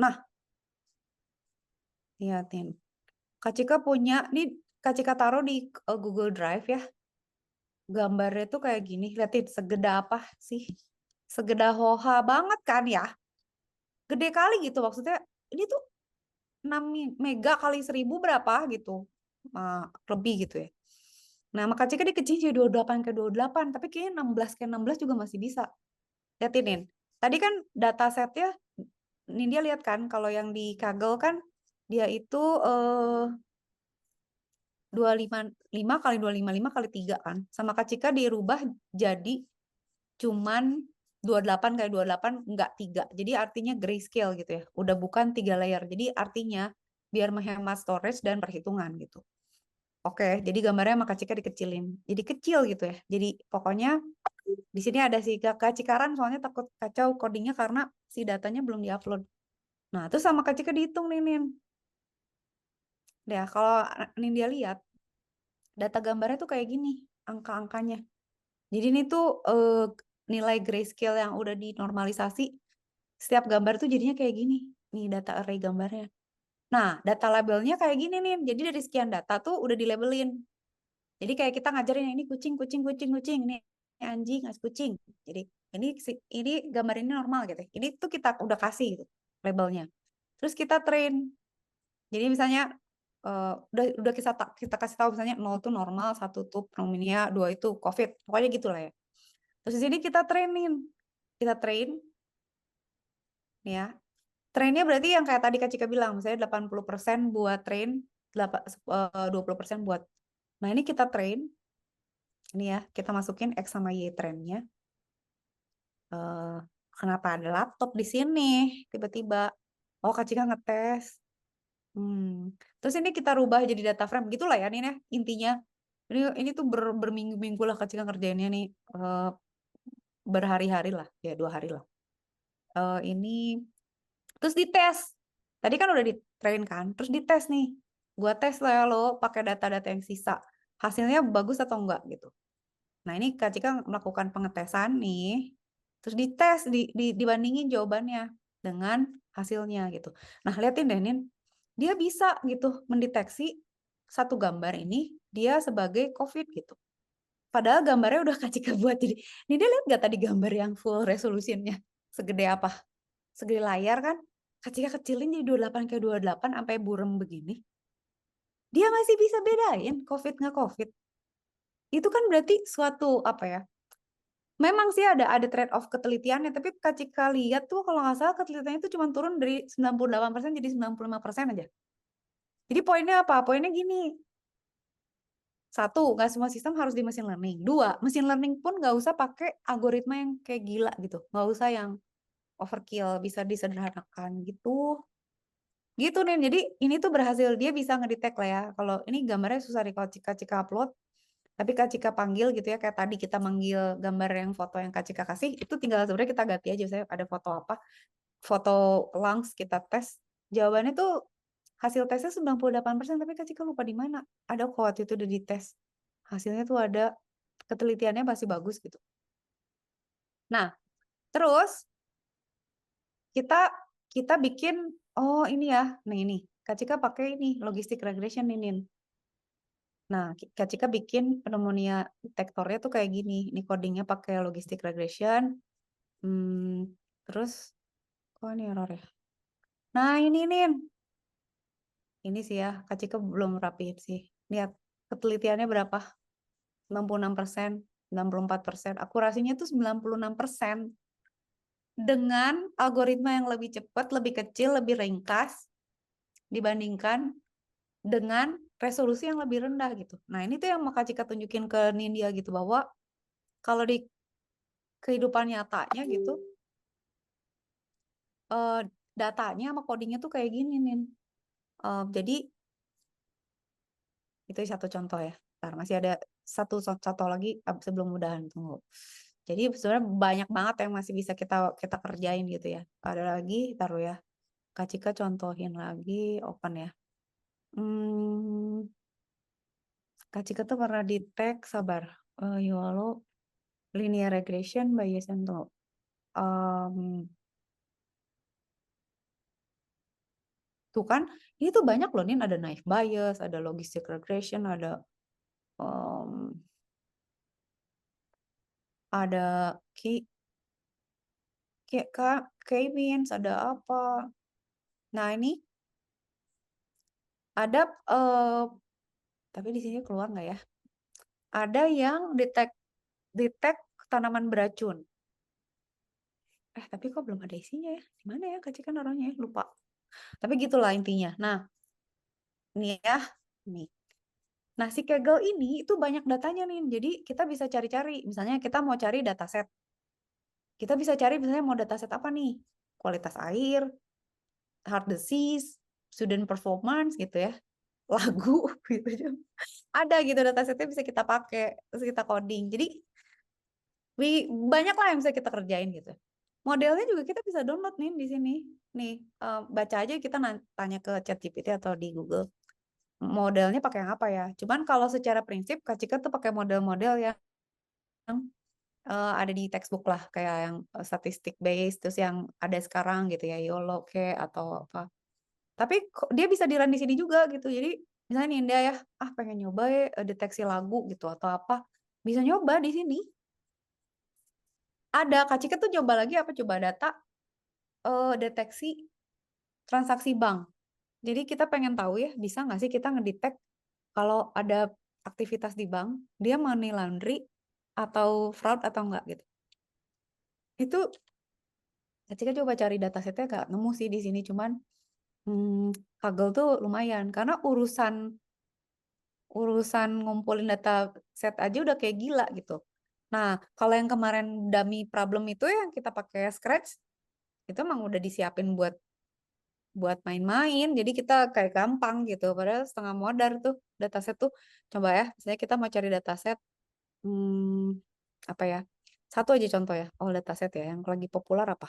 Nah, lihatin. Kak Cika punya, nih Kak Cika taruh di Google Drive ya. Gambarnya tuh kayak gini. Lihatin segede apa sih? Segede hoha banget kan ya? gede kali gitu, maksudnya ini tuh 6 mega kali 1000 berapa gitu, lebih gitu ya. Nah, sama Kak Cika dikecilin jadi 28 ke 28, tapi kayaknya 16 ke 16 juga masih bisa. Liatin, Nin. Tadi kan data setnya, dia lihat kan, kalau yang di Kaggle kan, dia itu 255 kali 255 kali 3 kan. Sama Kak Cika dirubah jadi cuman 28 kali 28 enggak 3. Jadi artinya grayscale gitu ya. Udah bukan 3 layer. Jadi artinya biar menghemat storage dan perhitungan gitu. Oke, jadi gambarnya sama Kak Cika dikecilin. Jadi kecil gitu ya. Jadi pokoknya di sini ada si Kak Cikaran soalnya takut kacau codingnya karena si datanya belum diupload. Nah, terus sama Kak Cika dihitung nih, Nin. Ya, kalau Nindya lihat, data gambarnya tuh kayak gini, angka-angkanya. Jadi ini tuh nilai grayscale yang udah dinormalisasi, setiap gambar tuh jadinya kayak gini. Nih data array gambarnya. Nah, data labelnya kayak gini nih. Jadi dari sekian data tuh udah dilabelin. Jadi kayak kita ngajarin ini kucing, kucing, kucing, kucing. Ini anjing, kucing. Jadi ini gambar ini normal gitu. Ini tuh kita udah kasih gitu labelnya. Terus kita train. Jadi misalnya udah kita kasih tahu misalnya 0 itu normal, 1 tuh pneumonia, 2 itu COVID. Pokoknya gitu lah ya. Terus di sini kita trainin. Kita train ya. Trainnya berarti yang kayak tadi Kak Cika bilang, misalnya 80% buat train, 20% buat. Nah, ini kita train. Ini ya, kita masukin X sama Y trainnya. Kenapa ada laptop di sini tiba-tiba? Oh, Kak Cika ngetes. Terus ini kita rubah jadi data frame gitulah ya nih ya intinya. Ini tuh berminggu-minggu lah Kak Cika ngerjainnya nih, berhari-hari lah ya, 2 hari lah. Ini terus dites. Tadi kan udah di train kan, terus dites nih. Gua tes lah ya lo pakai data-data yang sisa. Hasilnya bagus atau enggak gitu. Nah, ini Kak Cika melakukan pengetesan nih. Terus dites, dibandingin jawabannya dengan hasilnya gitu. Nah, liatin deh Nin. Dia bisa gitu mendeteksi satu gambar ini dia sebagai COVID gitu. Padahal gambarnya udah Kak Cika buat jadi. Ini dia lihat nggak tadi gambar yang full resolutionnya? Segede apa? Segede layar kan? Kak Cika kecilin jadi 28 ke 28 sampai burem begini. Dia masih bisa bedain COVID nggak COVID. Itu kan berarti suatu apa ya? Memang sih ada trade off ketelitiannya, tapi Kak Cika lihat tuh kalau nggak salah ketelitiannya itu cuma turun dari 98% jadi 95% aja. Jadi poinnya apa? Poinnya gini. 1, nggak semua sistem harus di machine learning. 2, machine learning pun nggak usah pakai algoritma yang kayak gila gitu. Nggak usah yang overkill, bisa disederhanakan gitu. Gitu nih, jadi ini tuh berhasil, dia bisa ngedetect lah ya. Kalau ini gambarnya susah di kalau Kak Cika upload, tapi Kak Cika panggil gitu ya, kayak tadi kita manggil gambar yang foto yang Kak Cika kasih, itu tinggal sebenarnya kita ganti aja, saya ada foto apa, foto lungs kita tes, jawabannya tuh hasil tesnya 98%, tapi Kak Cika lupa di mana. Ada kok waktu itu udah dites. Hasilnya tuh ada, ketelitiannya masih bagus gitu. Nah, terus kita bikin, oh ini ya, nah ini, Kak Cika pakai ini, logistic regression ini. Nah, Kak Cika bikin pneumonia detektornya tuh kayak gini. Ini codingnya pakai logistic regression. Terus, kok ini error ya? Nah, ini nih. Ini sih ya, Kak Cika belum rapiin sih. Lihat, ketelitiannya berapa? 96%, 94%. Akurasinya tuh 96%. Dengan algoritma yang lebih cepat, lebih kecil, lebih ringkas dibandingkan dengan resolusi yang lebih rendah gitu. Nah, ini tuh yang mau Kak Cika tunjukin ke Nindya gitu, bahwa kalau di kehidupan nyatanya gitu, datanya sama codingnya tuh kayak gini nih. Jadi itu satu contoh ya. Ntar masih ada satu contoh lagi sebelum mudahan, tunggu. Jadi sebenarnya banyak banget yang masih bisa kita kerjain gitu ya. Ada lagi, taruh ya. Kak Cika contohin lagi, open ya. Kak Cika tuh pernah di tag, sabar. YOLO linear regression Bayesian tuh. Tuh kan, ini tuh banyak loh, Nin. Ada naive bias, ada logistic regression, ada K-means, ada apa. Nah, ini ada tapi di sini keluar nggak ya? Ada yang detect tanaman beracun. Tapi kok belum ada isinya ya? Di mana ya? Kak Cika naruhnya ya? Lupa. Tapi gitulah intinya. Nah, ini ya. Nih. Nah, si Kaggle ini itu banyak datanya nih. Jadi kita bisa cari-cari. Misalnya kita mau cari dataset. Kita bisa cari misalnya mau dataset apa nih? Kualitas air, heart disease, student performance gitu ya. Lagu gitu. Ada gitu datasetnya bisa kita pakai, terus kita coding. Jadi banyak lah yang bisa kita kerjain gitu. Modelnya juga kita bisa download nih di sini. Nih, baca aja kita tanya ke ChatGPT atau di Google. Modelnya pakai yang apa ya? Cuman kalau secara prinsip Kak Cika tuh pakai model-model yang ada di textbook lah, kayak yang statistik based, terus yang ada sekarang gitu ya, YOLO ke atau apa. Tapi dia bisa di-run di sini juga gitu. Jadi misalnya Ninda ya, pengen nyoba ya deteksi lagu gitu atau apa, bisa nyoba di sini. Ada, Kak Cika tuh coba lagi apa? Coba data deteksi transaksi bank. Jadi kita pengen tahu ya, bisa nggak sih kita ngedetect kalau ada aktivitas di bank, dia money laundry atau fraud atau enggak gitu. Itu ketika coba cari datasetnya nggak nemu sih di sini, cuman Kaggle tuh lumayan karena urusan ngumpulin data set aja udah kayak gila gitu. Nah, kalau yang kemarin dummy problem itu yang kita pakai Scratch, itu emang udah disiapin buat main-main, jadi kita kayak gampang gitu. Padahal setengah modar tuh dataset tuh. Coba ya, misalnya kita mau cari dataset, apa ya? Satu aja contoh ya, dataset ya, yang lagi populer apa?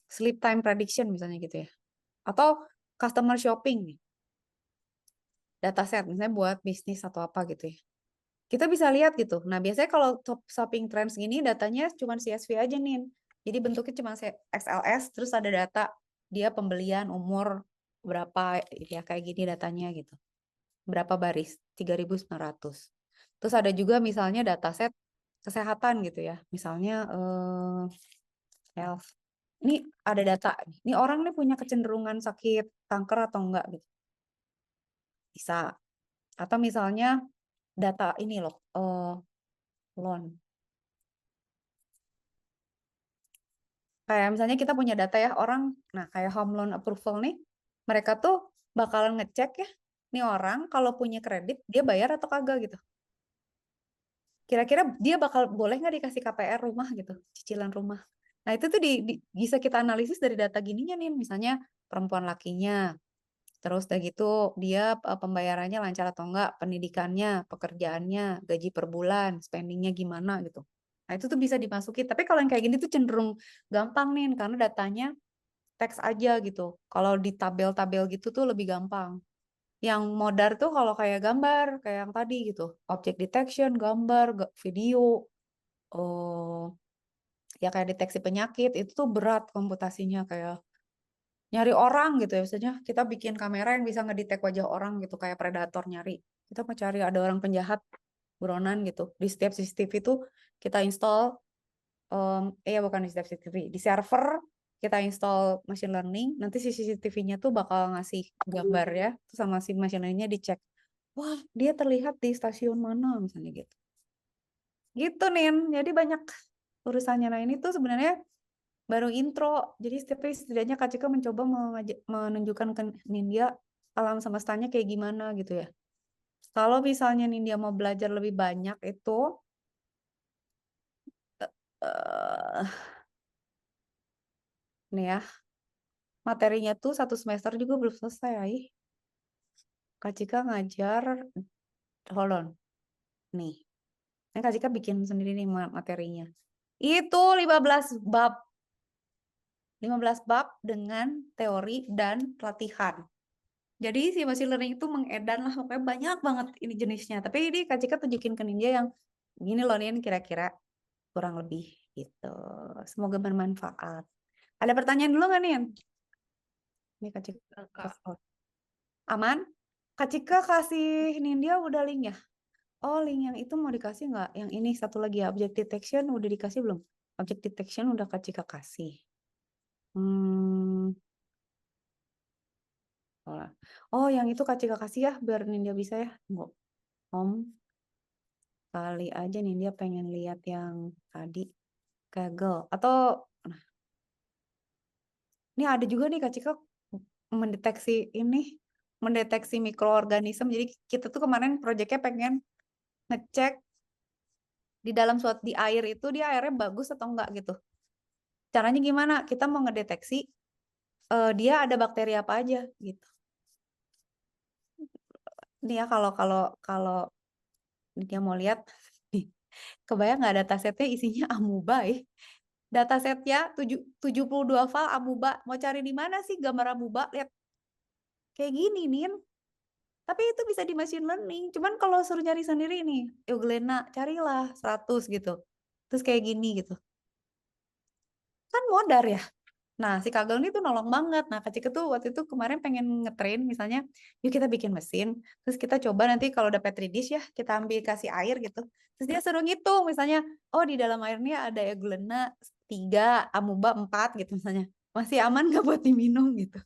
Sleep time prediction misalnya gitu ya. Atau customer shopping nih. Dataset misalnya buat bisnis atau apa gitu ya. Kita bisa lihat gitu. Nah, biasanya kalau top shopping trends gini datanya cuma CSV aja nih. Jadi bentuknya cuma XLS, terus ada data dia pembelian, umur berapa ya, kayak gini datanya gitu. Berapa baris? 3.900. Terus ada juga misalnya dataset kesehatan gitu ya. Misalnya health. Ini ada data. Ini orang nih punya kecenderungan sakit kanker atau enggak gitu. Bisa. Atau misalnya data ini loh, loan. Kayak misalnya kita punya data ya orang, nah kayak home loan approval nih, mereka tuh bakalan ngecek ya, nih orang kalau punya kredit dia bayar atau kagak gitu. Kira-kira dia bakal boleh nggak dikasih KPR rumah gitu, cicilan rumah. Nah itu tuh bisa kita analisis dari data gininya nih, misalnya perempuan lakinya, terus udah gitu dia pembayarannya lancar atau enggak, pendidikannya, pekerjaannya, gaji per bulan, spendingnya gimana gitu. Nah itu tuh bisa dimasuki. Tapi kalau yang kayak gini tuh cenderung gampang nih, karena datanya teks aja gitu. Kalau di tabel-tabel gitu tuh lebih gampang. Yang modar tuh kalau kayak gambar, kayak yang tadi gitu. Object detection, gambar, video, ya kayak deteksi penyakit, itu tuh berat komputasinya, kayak nyari orang gitu ya. Misalnya kita bikin kamera yang bisa ngedetek wajah orang gitu, kayak predator nyari. Kita mau cari ada orang penjahat, buronan gitu. Di setiap CCTV itu kita install, bukan di setiap CCTV, di server kita install machine learning, nanti si CCTV-nya tuh bakal ngasih gambar ya, terus sama si machine learning-nya dicek. Wah, dia terlihat di stasiun mana misalnya gitu. Gitu Nin, jadi banyak urusannya. Nah ini tuh sebenarnya baru intro, jadi setidaknya Kak Cika mencoba menunjukkan ke Nindya alam semestanya kayak gimana gitu ya. Kalau misalnya Nindya mau belajar lebih banyak itu, eh nih ya, materinya tuh satu semester juga belum selesai. Kak Cika ngajar, hold on, nih. Ini Kak Cika bikin sendiri nih materinya. Itu 15 bab dengan teori dan latihan. Jadi si machine learning itu mengedan lah, pokoknya banyak banget ini jenisnya. Tapi ini Kak Cika tunjukin ke Ninja yang gini loh Nin, kira-kira kurang lebih gitu. Semoga bermanfaat. Ada pertanyaan dulu nggak Nin? Ini Kak Cika. Aman? Kak Cika kasih Nindya udah link ya? Oh link yang itu mau dikasih nggak? Yang ini satu lagi ya, object detection udah dikasih belum? Object detection udah Kak Cika kasih. Hmm, salah. Oh, yang itu Kak Cika kasih ya, biar Nindya bisa ya. Tunggu. Home. Kali aja Nindya pengen lihat yang tadi. Kaggle. Atau, nah, ini ada juga nih Kak Cika mendeteksi ini. Mendeteksi mikroorganisme. Jadi kita tuh kemarin proyeknya pengen ngecek di dalam di air itu dia airnya bagus atau enggak gitu. Caranya gimana? Kita mau ngedeteksi dia ada bakteri apa aja gitu. Nih ya kalau dia mau lihat nih, kebayang nggak datasetnya isinya amuba ya? Datasetnya 72 file amuba. Mau cari di mana sih gambar amuba? Lihat kayak gini nih. Tapi itu bisa di machine learning. Cuman kalau suruh nyari sendiri nih, Euglena carilah 100 gitu. Terus kayak gini gitu. Kan modar ya. Nah, si Kaggle ini tuh nolong banget. Nah, Kak Cika tuh waktu itu kemarin pengen ngetrain misalnya, yuk kita bikin mesin, terus kita coba nanti kalau udah petri dish ya, kita ambil kasih air gitu. Terus dia suruh ngitung misalnya, oh di dalam airnya ada Euglena 3, amuba 4 gitu misalnya. Masih aman nggak buat diminum gitu.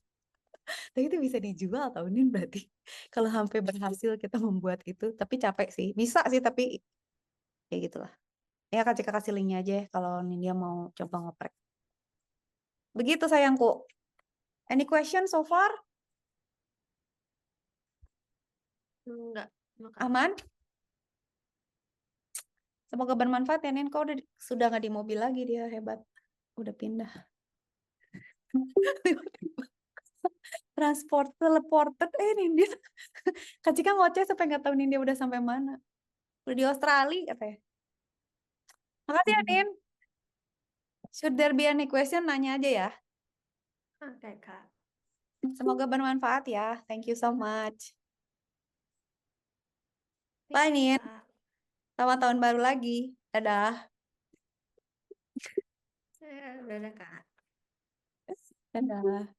Tapi itu bisa dijual tahun ini berarti. Kalau sampai berhasil kita membuat itu, tapi capek sih. Bisa sih tapi kayak gitulah. Ya Kak Cika kasih linknya aja ya kalau dia mau coba ngoprek. Begitu sayangku. Any question so far? Enggak. Makasih. Aman? Semoga bermanfaat ya, Nin. Kau sudah nggak di mobil lagi, dia hebat. Udah pindah. Transport, teleported. Nin dia. Kak Cika ngoceh sampai nggak tahu Nin dia udah sampai mana. Udah di Australia katanya. Makasih ya, Nin. Should there be any question, nanya aja ya. Oke, Kak. Semoga bermanfaat ya. Thank you so much. Bye, Thank you, Nin. Kak. Selamat tahun baru lagi. Dadah. Dadah, Kak. Dadah.